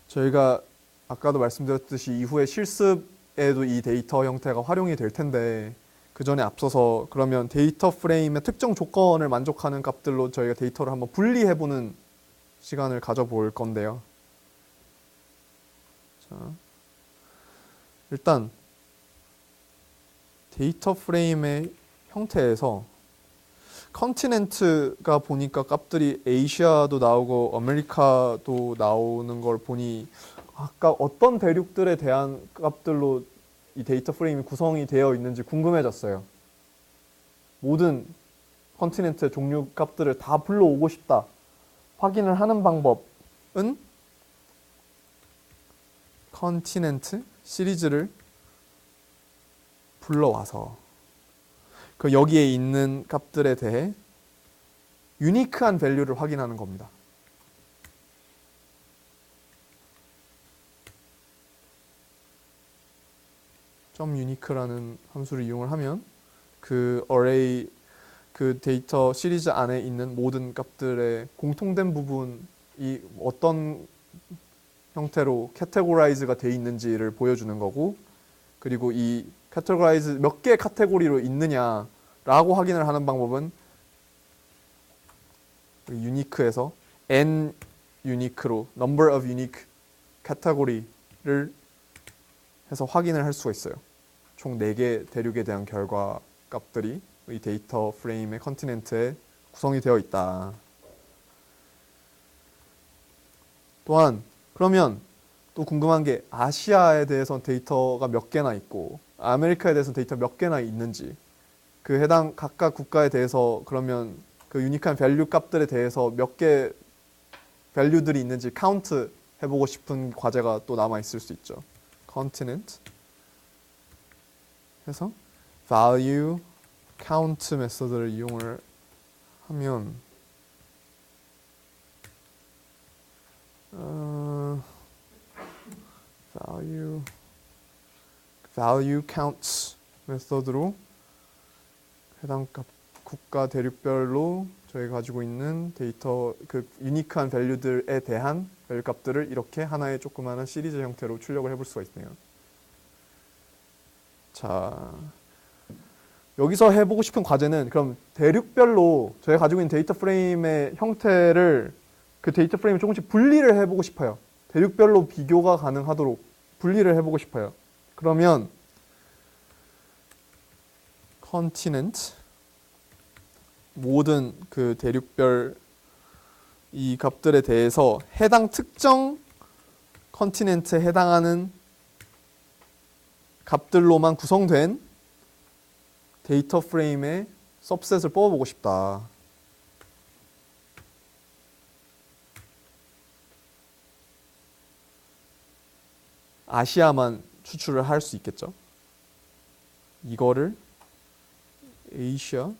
S1: 저희가 아까도 말씀드렸듯이 이후에 실습에도 이 데이터 형태가 활용이 될 텐데 그 전에 앞서서 그러면 데이터 프레임의 특정 조건을 만족하는 값들로 저희가 데이터를 한번 분리해보는 시간을 가져볼 건데요. 자, 일단 데이터 프레임의 형태에서 컨티넨트가 보니까 값들이 아시아도 나오고 아메리카도 나오는 걸 보니 아까 어떤 대륙들에 대한 값들로 이 데이터 프레임이 구성이 되어 있는지 궁금해졌어요. 모든 컨티넨트의 종류 값들을 다 불러오고 싶다. 확인을 하는 방법은 컨티넨트 시리즈를 불러와서 그 여기에 있는 값들에 대해 유니크한 밸류를 확인하는 겁니다. .unique라는 함수를 이용을 하면 그 array 그 데이터 시리즈 안에 있는 모든 값들의 공통된 부분이 어떤 형태로 categorize가 돼 있는지를 보여주는 거고 그리고 이 categorize 몇 개의 카테고리로 있느냐라고 확인을 하는 방법은 unique에서 n unique로 number of unique category를 해서 확인을 할 수가 있어요. 총 4개 대륙에 대한 결과 값들이 이 데이터 프레임의 컨티넨트에 구성이 되어 있다. 또한 그러면 또 궁금한 게 아시아에 대해서는 데이터가 몇 개나 있고 아메리카에 대해서는 데이터 몇 개나 있는지 그 해당 각각 국가에 대해서 그러면 그 유니크한 밸류 값들에 대해서 몇 개 밸류들이 있는지 카운트 해보고 싶은 과제가 또 남아 있을 수 있죠. continent 해서 value count 메서드를 이용을 하면 value counts 메서드로 해당 국가 대륙별로 저희가 가지고 있는 데이터 그 유니크한 밸류들에 대한 밸류 값들을 이렇게 하나의 조그마한 시리즈 형태로 출력을 해볼 수가 있네요. 자, 여기서 해보고 싶은 과제는 그럼 대륙별로 저희가 가지고 있는 데이터 프레임의 형태를 그 데이터 프레임을 조금씩 분리를 해보고 싶어요. 대륙별로 비교가 가능하도록 분리를 해보고 싶어요. 그러면 컨티넨트 모든 그 대륙별 이 값들에 대해서 해당 특정 컨티넨트에 해당하는 값들로만 구성된 데이터 프레임의 सब셋을 뽑아보고 싶다. 아시아만 추출을 할 수 있겠죠. 이거를 아시아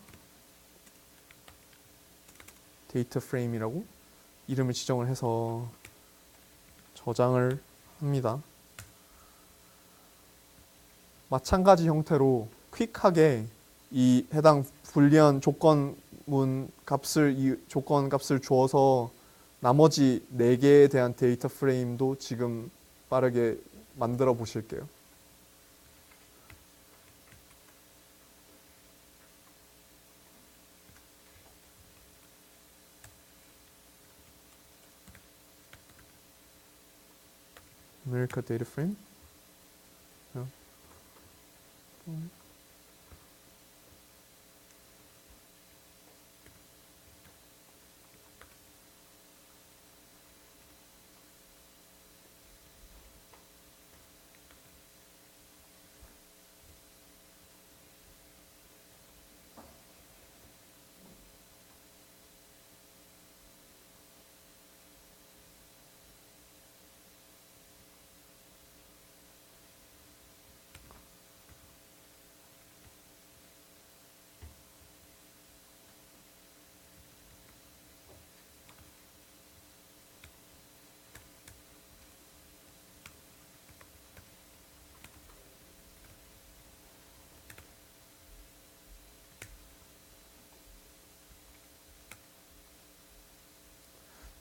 S1: 데이터 프레임이라고 이름을 지정을 해서 저장을 합니다. 마찬가지 형태로 퀵하게 이 해당 불리한 조건 값을 주어서 나머지 4개에 대한 데이터 프레임도 지금 빠르게 만들어 보실게요. America data frame.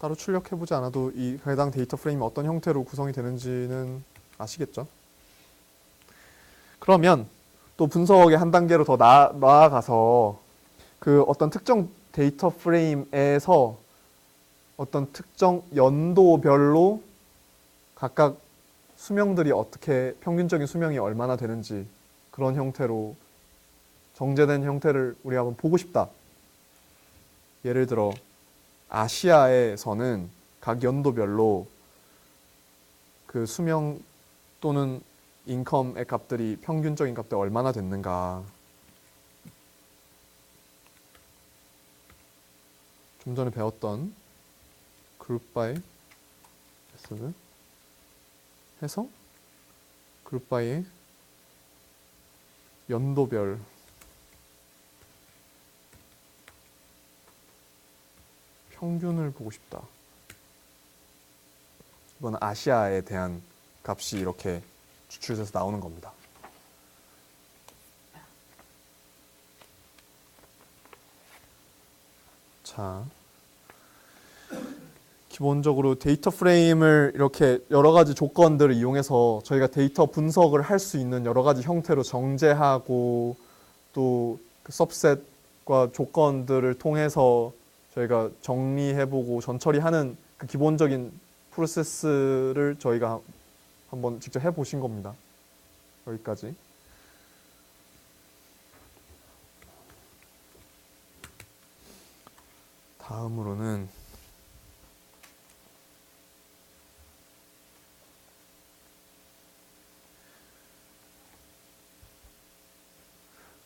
S1: 따로 출력해보지 않아도 이 해당 데이터 프레임이 어떤 형태로 구성이 되는지는 아시겠죠? 그러면 또 분석의 한 단계로 더 나아가서 그 어떤 특정 데이터 프레임에서 어떤 특정 연도별로 각각 수명들이 어떻게 평균적인 수명이 얼마나 되는지 그런 형태로 정제된 형태를 우리가 한번 보고 싶다. 예를 들어 아시아에서는 각 연도별로 그 수명 또는 인컴의 값들이 평균적인 값들 얼마나 됐는가. 좀 전에 배웠던 그룹 바이 메소드 해서 그룹 바이의 연도별 평균을 보고 싶다. 이건 아시아에 대한 값이 이렇게 추출돼서 나오는 겁니다. 자, 기본적으로 데이터 프레임을 이렇게 여러 가지 조건들을 이용해서 저희가 데이터 분석을 할 수 있는 여러 가지 형태로 정제하고 또 그 सब셋과 조건들을 통해서 저희가 정리해보고 전처리하는 그 기본적인 프로세스를 저희가 한번 직접 해보신 겁니다. 여기까지. 다음으로는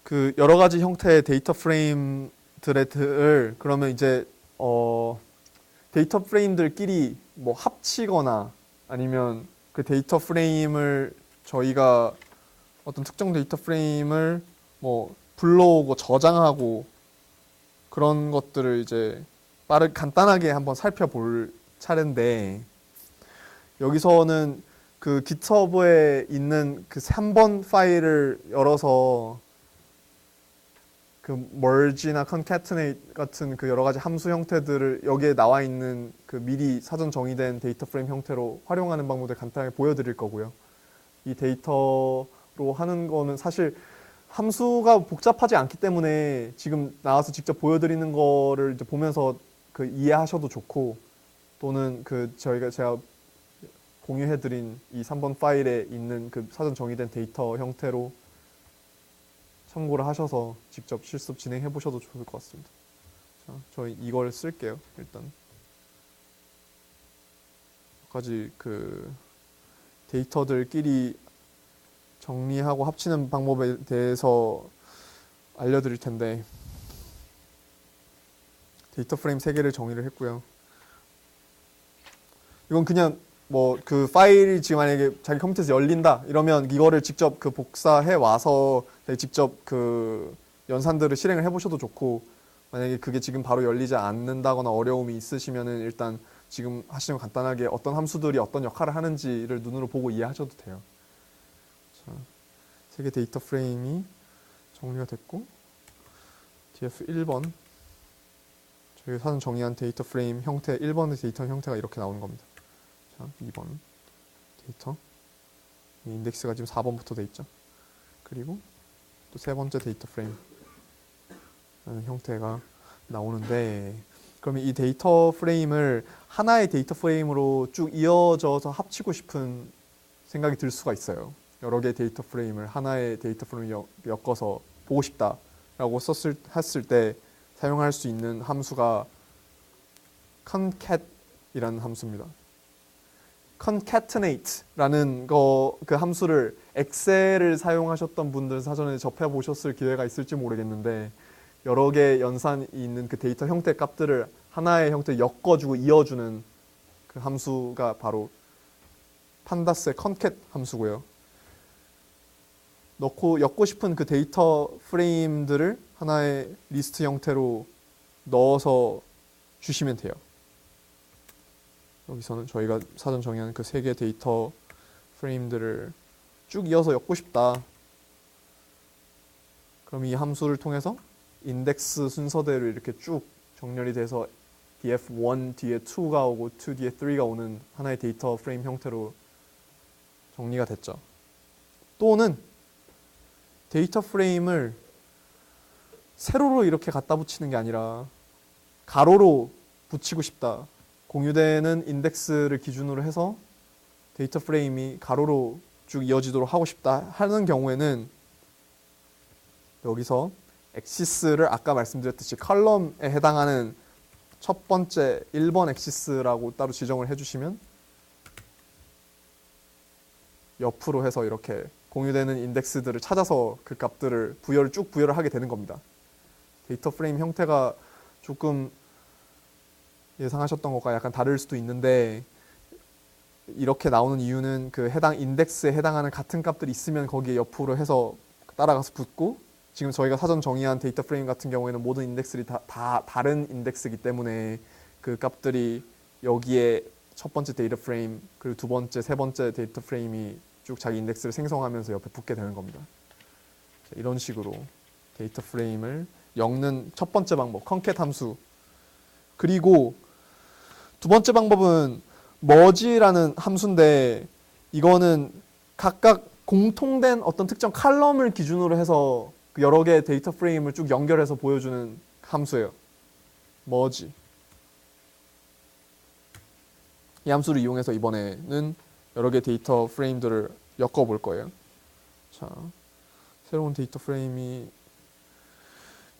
S1: 그 여러 가지 형태의 데이터 프레임들을 그러면 이제 데이터 프레임들끼리 뭐 합치거나 아니면 그 데이터 프레임을 저희가 어떤 특정 데이터 프레임을 뭐 불러오고 저장하고 그런 것들을 이제 간단하게 한번 살펴볼 차례인데 여기서는 그 GitHub에 있는 그 3번 파일을 열어서 그 merge나 concatenate 같은 그 여러 가지 함수 형태들을 여기에 나와 있는 그 미리 사전 정의된 데이터 프레임 형태로 활용하는 방법을 간단하게 보여드릴 거고요. 이 데이터로 하는 거는 사실 함수가 복잡하지 않기 때문에 지금 나와서 직접 보여드리는 거를 이제 보면서 그 이해하셔도 좋고 또는 그 제가 공유해드린 이 3번 파일에 있는 그 사전 정의된 데이터 형태로 참고를 하셔서 직접 실습 진행해 보셔도 좋을 것 같습니다. 자, 저희 이걸 쓸게요. 일단 몇 가지 그 데이터들끼리 정리하고 합치는 방법에 대해서 알려드릴 텐데 데이터 프레임 3개를 정의를 했고요. 이건 그냥 뭐 그 파일이 지금 만약에 자기 컴퓨터에서 열린다 이러면 이거를 직접 그 복사해 와서 직접 그 연산들을 실행을 해보셔도 좋고 만약에 그게 지금 바로 열리지 않는다거나 어려움이 있으시면은 일단 지금 하시는 간단하게 어떤 함수들이 어떤 역할을 하는지를 눈으로 보고 이해하셔도 돼요. 자, 3개 데이터 프레임이 정리가 됐고 df 1번 저희가 사전 정의한 데이터 프레임 형태 1번의 데이터 형태가 이렇게 나오는 겁니다. 자, 2번 데이터 인덱스가 지금 4번부터 돼 있죠. 그리고 또 3번째 데이터 프레임 라는 형태가 나오는데 그러면 이 데이터 프레임을 하나의 데이터 프레임으로 쭉 이어져서 합치고 싶은 생각이 들 수가 있어요. 여러 개의 데이터 프레임을 하나의 데이터 프레임을 엮어서 보고 싶다라고 했을 때 사용할 수 있는 함수가 concat이라는 함수입니다. concatenate라는 그 함수를 엑셀을 사용하셨던 분들 사전에 접해 보셨을 기회가 있을지 모르겠는데 여러 개의 연산이 있는 그 데이터 형태 값들을 하나의 형태에 엮어주고 이어주는 그 함수가 바로 판다스의 concat 함수고요. 엮고 싶은 그 데이터 프레임들을 하나의 리스트 형태로 넣어서 주시면 돼요. 여기서는 저희가 사전 정의한 그 3개 데이터 프레임들을 쭉 이어서 엮고 싶다. 그럼 이 함수를 통해서 인덱스 순서대로 이렇게 쭉 정렬이 돼서 df1 뒤에 2가 오고 2 뒤에 3가 오는 하나의 데이터 프레임 형태로 정리가 됐죠. 또는 데이터 프레임을 세로로 이렇게 갖다 붙이는 게 아니라 가로로 붙이고 싶다. 공유되는 인덱스를 기준으로 해서 데이터 프레임이 가로로 쭉 이어지도록 하고 싶다 하는 경우에는 여기서 엑시스를 아까 말씀드렸듯이 컬럼에 해당하는 첫 번째 1번 엑시스라고 따로 지정을 해주시면 옆으로 해서 이렇게 공유되는 인덱스들을 찾아서 그 값들을 쭉 부여를 하게 되는 겁니다. 데이터 프레임 형태가 조금 예상하셨던 것과 약간 다를 수도 있는데 이렇게 나오는 이유는 그 해당 인덱스에 해당하는 같은 값들이 있으면 거기에 옆으로 해서 따라가서 붙고, 지금 저희가 사전 정의한 데이터 프레임 같은 경우에는 모든 인덱스들이 다 다른 인덱스이기 때문에 그 값들이 여기에 첫 번째 데이터 프레임 그리고 두 번째, 세 번째 데이터 프레임이 쭉 자기 인덱스를 생성하면서 옆에 붙게 되는 겁니다. 이런 식으로 데이터 프레임을 엮는 첫 번째 방법, 컨캣 함수. 그리고 두 번째 방법은 머지라는 함수인데, 이거는 각각 공통된 어떤 특정 칼럼을 기준으로 해서 여러 개의 데이터 프레임을 쭉 연결해서 보여주는 함수예요. 머지. 이 함수를 이용해서 이번에는 여러 개의 데이터 프레임들을 엮어 볼 거예요. 자, 새로운 데이터 프레임이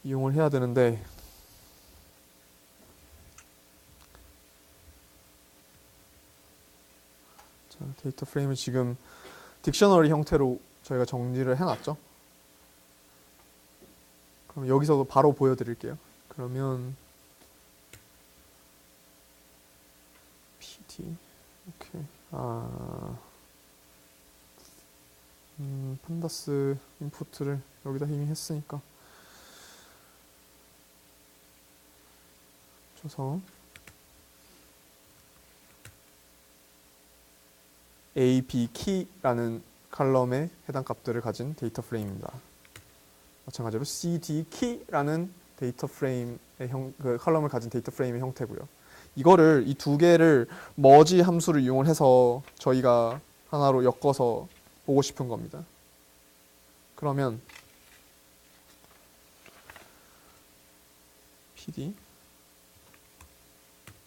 S1: 이용을 해야 되는데, 자, 데이터 프레임을 지금 딕셔너리 형태로 저희가 정리를 해놨죠. 그럼 여기서도 바로 보여드릴게요. 그러면 PD 오케이. 판다스 인풋을 여기다 이미 했으니까 줘서 A, B, key라는 칼럼에 해당 값들을 가진 데이터 프레임입니다. 마찬가지로 C, D, key라는 데이터 프레임의 그 칼럼을 가진 데이터 프레임의 형태고요. 이거를 이 두 개를 머지 함수를 이용을 해서 저희가 하나로 엮어서 보고 싶은 겁니다. 그러면 PD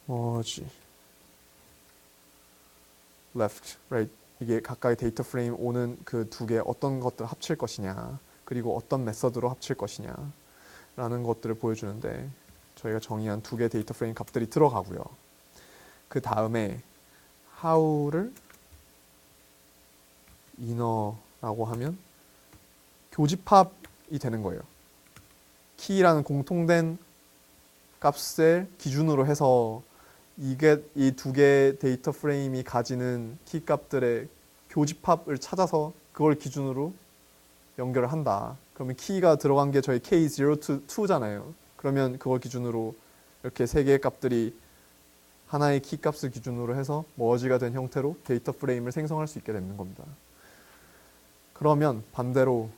S1: 머지 left, right, 이게 각각의 데이터 프레임 오는 그 두 개 어떤 것들을 합칠 것이냐, 그리고 어떤 메서드로 합칠 것이냐 라는 것들을 보여주는데, 저희가 정의한 두 개 데이터 프레임 값들이 들어가고요. 그 다음에 how를 inner라고 하면 교집합이 되는 거예요. key라는 공통된 값을 기준으로 해서 이게 이 두 개의 데이터 프레임이 가지는 키 값들의 교집합을 찾아서 그걸 기준으로 연결을 한다. 그러면 키가 들어간 게 저희 K0 to 2잖아요. 그러면 그걸 기준으로 이렇게 세 개의 값들이 하나의 키 값을 기준으로 해서 머지가 된 형태로 데이터 프레임을 생성할 수 있게 되는 겁니다. 그러면 반대로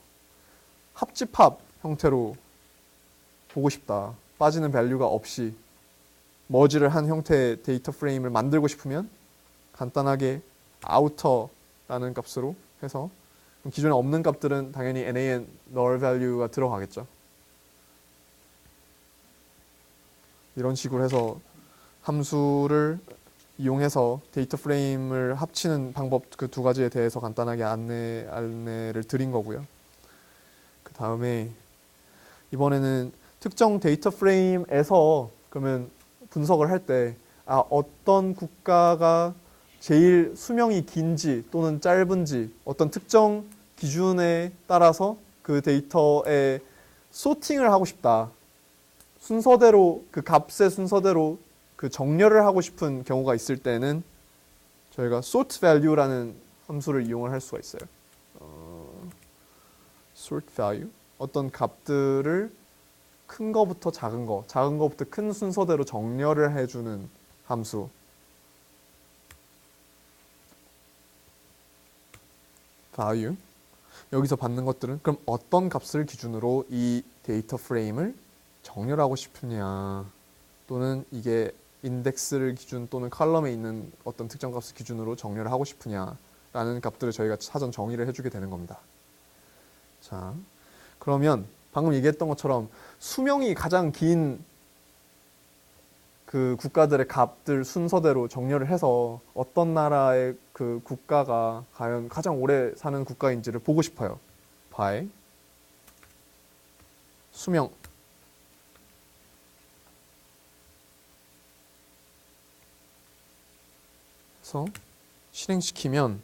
S1: 합집합 형태로 보고 싶다. 빠지는 밸류가 없이 머지를 한 형태의 데이터 프레임을 만들고 싶으면 간단하게 outer라는 값으로 해서, 기존에 없는 값들은 당연히 NaN null value가 들어가겠죠. 이런 식으로 해서 함수를 이용해서 데이터 프레임을 합치는 방법 그 두 가지에 대해서 간단하게 안내를 드린 거고요. 그 다음에 이번에는 특정 데이터 프레임에서 그러면 분석을 할 때 어떤 국가가 제일 수명이 긴지 또는 짧은지 어떤 특정 기준에 따라서 그 데이터에 소팅을 하고 싶다. 순서대로 그 값의 순서대로 그 정렬을 하고 싶은 경우가 있을 때는 저희가 sort value라는 함수를 이용을 할 수가 있어요. sort value, 어떤 값들을 큰 거부터 작은 거부터 큰 순서대로 정렬을 해주는 함수. value. 여기서 받는 것들은 그럼 어떤 값을 기준으로 이 데이터 프레임을 정렬하고 싶으냐, 또는 이게 인덱스를 기준 또는 컬럼에 있는 어떤 특정 값을 기준으로 정렬을 하고 싶으냐라는 값들을 저희가 사전 정의를 해주게 되는 겁니다. 자, 그러면 방금 얘기했던 것처럼 수명이 가장 긴 그 국가들의 값들 순서대로 정렬을 해서 어떤 나라의 그 국가가 과연 가장 오래 사는 국가인지를 보고 싶어요. by 수명 그래서 실행시키면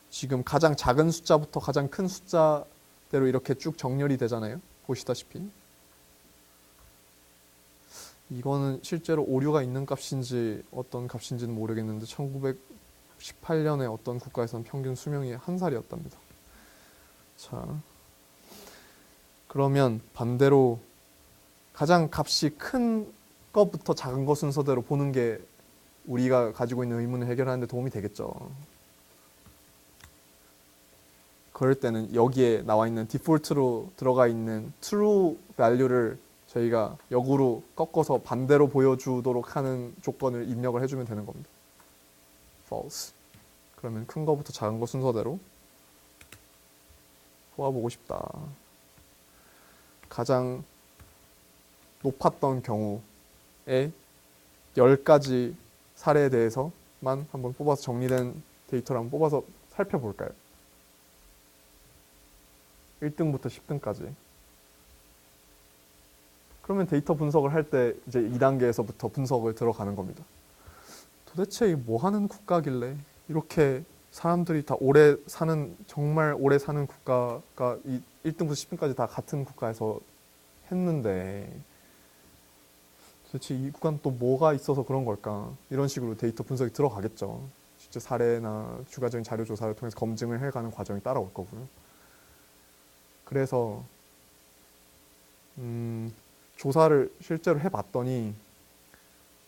S1: 지금 가장 작은 숫자부터 가장 큰 숫자대로 이렇게 쭉 정렬이 되잖아요. 보시다시피 이거는 실제로 오류가 있는 값인지 어떤 값인지는 모르겠는데 1918년에 어떤 국가에서는 평균 수명이 1살이었답니다. 자, 그러면 반대로 가장 값이 큰 것부터 작은 것 순서대로 보는 게 우리가 가지고 있는 의문을 해결하는 데 도움이 되겠죠. 그럴 때는 여기에 나와 있는 디폴트로 들어가 있는 true value를 저희가 역으로 꺾어서 반대로 보여주도록 하는 조건을 입력을 해주면 되는 겁니다. false. 그러면 큰 거부터 작은 거 순서대로 뽑아보고 싶다. 가장 높았던 경우에 10가지 사례에 대해서만 한번 뽑아서 정리된 데이터를 한번 뽑아서 살펴볼까요? 1등부터 10등까지. 그러면 데이터 분석을 할 때 이제 2단계에서부터 분석을 들어가는 겁니다. 도대체 뭐 하는 국가길래 이렇게 사람들이 다 오래 사는, 정말 오래 사는 국가가 이 1등부터 10등까지 다 같은 국가에서 했는데 도대체 이 국가는 또 뭐가 있어서 그런 걸까? 이런 식으로 데이터 분석이 들어가겠죠. 실제 사례나 추가적인 자료 조사를 통해서 검증을 해가는 과정이 따라올 거고요. 그래서 조사를 실제로 해봤더니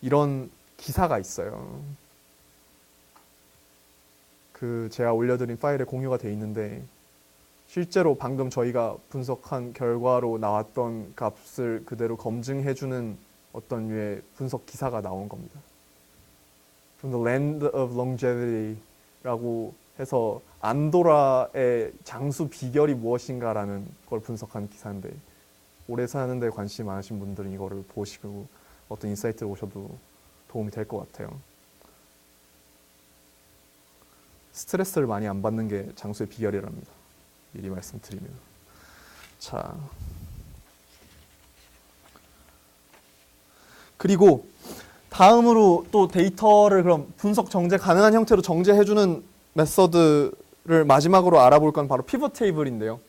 S1: 이런 기사가 있어요. 그 제가 올려드린 파일에 공유가 돼 있는데 실제로 방금 저희가 분석한 결과로 나왔던 값을 그대로 검증해주는 어떤 류의 분석 기사가 나온 겁니다. From the Land of Longevity라고 해서 안도라의 장수 비결이 무엇인가라는 걸 분석한 기사인데 오래 사는 데 관심 많으신 분들은 이거를 보시고 어떤 인사이트를 오셔도 도움이 될 것 같아요. 스트레스를 많이 안 받는 게 장수의 비결이랍니다. 미리 말씀드리면. 자, 그리고 다음으로 또 데이터를 그럼 분석 정제 가능한 형태로 정제해주는 메서드를 마지막으로 알아볼 건 바로 피벗 테이블인데요.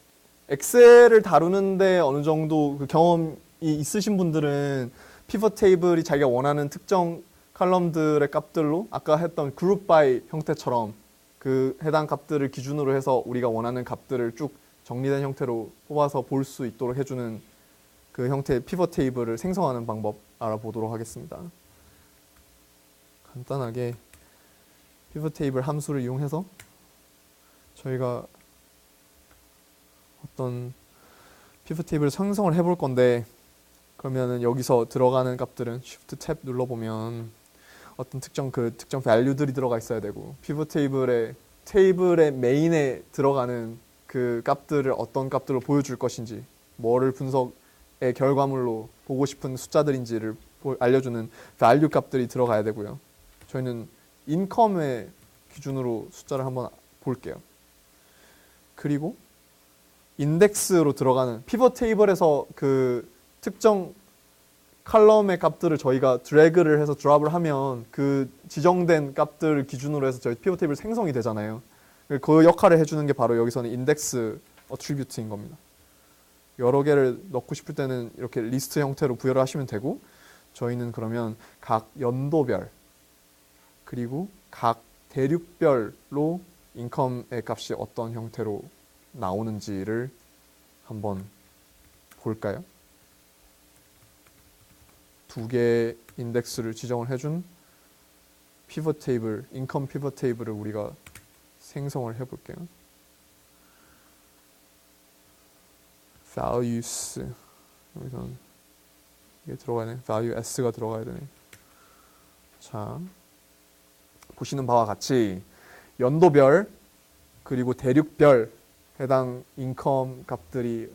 S1: 엑셀을 다루는데 어느 정도 그 경험이 있으신 분들은 피벗 테이블이 자기가 원하는 특정 칼럼들의 값들로 아까 했던 그룹 바이 형태처럼 그 해당 값들을 기준으로 해서 우리가 원하는 값들을 쭉 정리된 형태로 뽑아서 볼 수 있도록 해주는 그 형태의 피벗 테이블을 생성하는 방법 알아보도록 하겠습니다. 간단하게 피벗 테이블 함수를 이용해서 저희가 어떤 피벗 테이블 생성을 해볼 건데 그러면은 여기서 들어가는 값들은 Shift 탭 눌러보면 어떤 특정 value들이 들어가 있어야 되고 피벗 테이블의 메인에 들어가는 그 값들을 어떤 값들로 보여줄 것인지 뭐를 분석의 결과물로 보고 싶은 숫자들인지를 알려주는 value 값들이 들어가야 되고요. 저희는 income의 기준으로 숫자를 한번 볼게요. 그리고 인덱스로 들어가는 피벗 테이블에서 그 특정 칼럼의 값들을 저희가 드래그를 해서 드랍을 하면 그 지정된 값들을 기준으로 해서 저희 피벗 테이블 생성이 되잖아요. 그 역할을 해주는 게 바로 여기서는 인덱스 어트리뷰트인 겁니다. 여러 개를 넣고 싶을 때는 이렇게 리스트 형태로 부여를 하시면 되고 저희는 그러면 각 연도별 그리고 각 대륙별로 인컴의 값이 어떤 형태로 나오는지를 한번 볼까요? 두 개의 인덱스를 지정을 해준 피벗 테이블, 인컴 피벗 테이블을 우리가 생성을 해볼게요. values 여기선 이게 들어가야 되네. value s가 들어가야 되네. 자, 보시는 바와 같이 연도별 그리고 대륙별 해당 인컴 값들이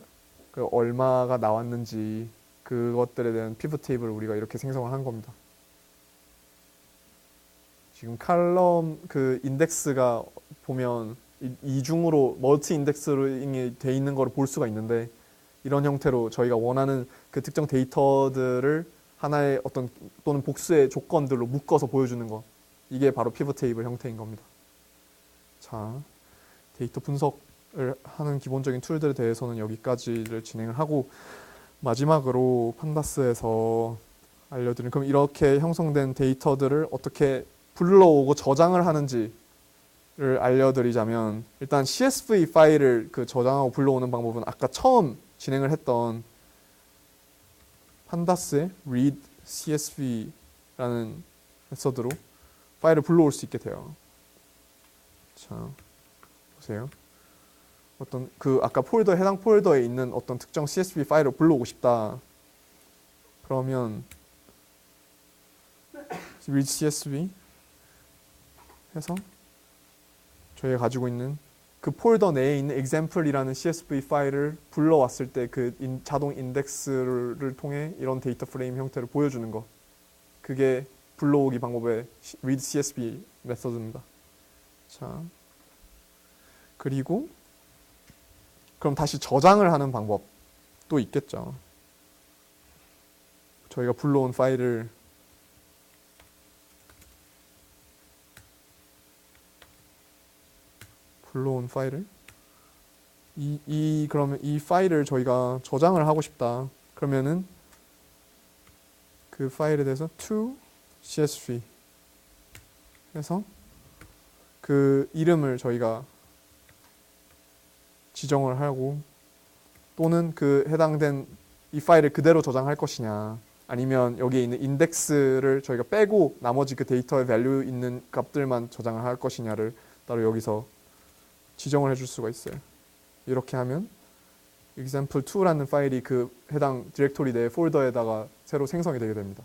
S1: 그 얼마가 나왔는지 그것들에 대한 피벗 테이블을 우리가 이렇게 생성을 한 겁니다. 지금 칼럼 그 인덱스가 보면 이중으로 멀티 인덱스링이 돼 있는 거를 볼 수가 있는데, 이런 형태로 저희가 원하는 그 특정 데이터들을 하나의 어떤 또는 복수의 조건들로 묶어서 보여주는 거, 이게 바로 피벗 테이블 형태인 겁니다. 자, 데이터 분석을 하는 기본적인 툴들에 대해서는 여기까지를 진행을 하고, 마지막으로 판다스에서 알려드린, 그럼 이렇게 형성된 데이터들을 어떻게 불러오고 저장을 하는지를 알려드리자면, 일단 CSV 파일을 그 저장하고 불러오는 방법은 아까 처음 진행을 했던 판다스의 read CSV라는 메서드로 파일을 불러올 수 있게 돼요. 자, 보세요. 어떤 그 아까 폴더 해당 폴더에 있는 어떤 특정 CSV 파일을 불러오고 싶다. 그러면 read CSV 해서 저희가 가지고 있는 그 폴더 내에 있는 example이라는 CSV 파일을 불러왔을 때 그 자동 인덱스를 통해 이런 데이터 프레임 형태를 보여주는 거, 그게 불러오기 방법의 read CSV 메서드입니다. 자, 그리고 그럼 다시 저장을 하는 방법도 있겠죠. 저희가 불러온 파일을 그러면 이 파일을 저희가 저장을 하고 싶다. 그러면은 그 파일에 대해서 to CSV 해서 그 이름을 저희가 지정을 하고, 또는 그 해당된 이 파일을 그대로 저장할 것이냐, 아니면 여기에 있는 인덱스를 저희가 빼고 나머지 그 데이터의 밸류 있는 값들만 저장을 할 것이냐를 따로 여기서 지정을 해줄 수가 있어요. 이렇게 하면 example2라는 파일이 그 해당 디렉토리 내 폴더에다가 새로 생성이 되게 됩니다.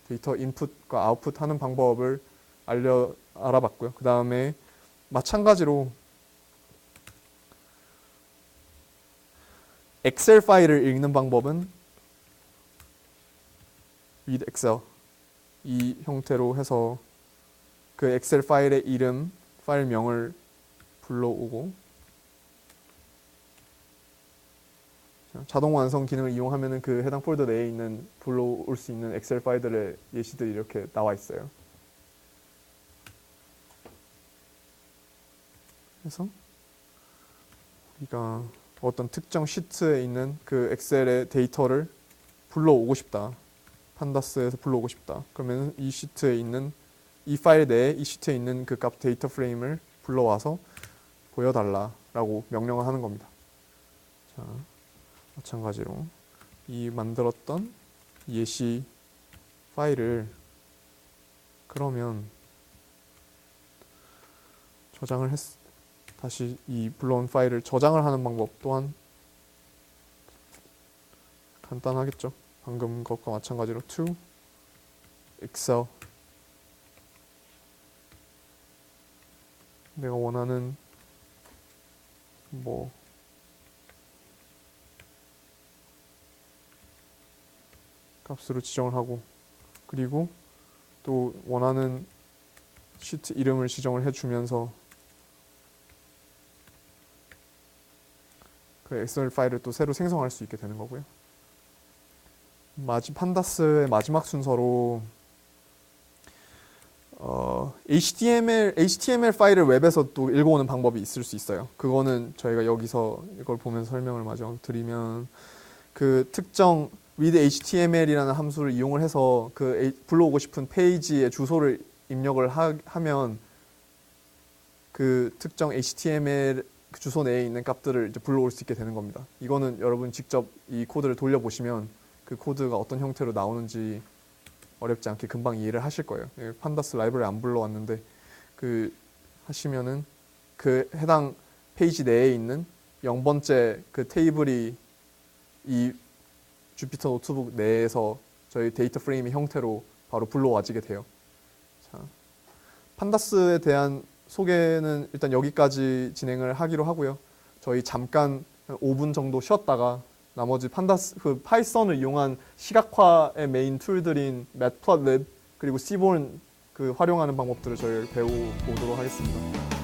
S1: 데이터 인풋과 아웃풋 하는 방법을 알아봤고요. 그 다음에 마찬가지로 엑셀 파일을 읽는 방법은 read Excel 이 형태로 해서 그 엑셀 파일의 이름, 파일명을 불러오고, 자동 완성 기능을 이용하면 그 해당 폴더 내에 있는 불러올 수 있는 엑셀 파일들의 예시들이 이렇게 나와 있어요. 그래서 우리가 어떤 특정 시트에 있는 그 엑셀의 데이터를 불러오고 싶다. 판다스에서 불러오고 싶다. 그러면 이 시트에 있는 이 파일 내에 이 시트에 있는 그 값 데이터 프레임을 불러와서 보여달라라고 명령을 하는 겁니다. 자, 마찬가지로 이 만들었던 예시 파일을 그러면 저장을 다시 이 불러온 파일을 저장을 하는 방법 또한 간단하겠죠. 방금 것과 마찬가지로 to Excel, 내가 원하는 뭐 값으로 지정을 하고, 그리고 또 원하는 시트 이름을 지정을 해주면서 그 엑셀 파일을 또 새로 생성할 수 있게 되는 거고요. 판다스의 마지막 순서로 HTML 파일을 웹에서 또 읽어오는 방법이 있을 수 있어요. 그거는 저희가 여기서 이걸 보면서 설명을 마저 드리면, 그 특정 read HTML이라는 함수를 이용을 해서 그 불러오고 싶은 페이지의 주소를 입력을 하면 그 특정 HTML 그 주소 내에 있는 값들을 이제 불러올 수 있게 되는 겁니다. 이거는 여러분 직접 이 코드를 돌려보시면 그 코드가 어떤 형태로 나오는지 어렵지 않게 금방 이해를 하실 거예요. 판다스 라이브러리 안 불러왔는데 그 하시면은 그 해당 페이지 내에 있는 0번째 그 테이블이 이 주피터 노트북 내에서 저희 데이터 프레임의 형태로 바로 불러와지게 돼요. 자, 판다스에 대한 소개는 일단 여기까지 진행을 하기로 하고요. 저희 잠깐 한 5분 정도 쉬었다가 나머지 판다스 그 파이썬을 이용한 시각화의 메인 툴들인 매트플롯립 그리고 시본 그 활용하는 방법들을 저희 배워보도록 하겠습니다.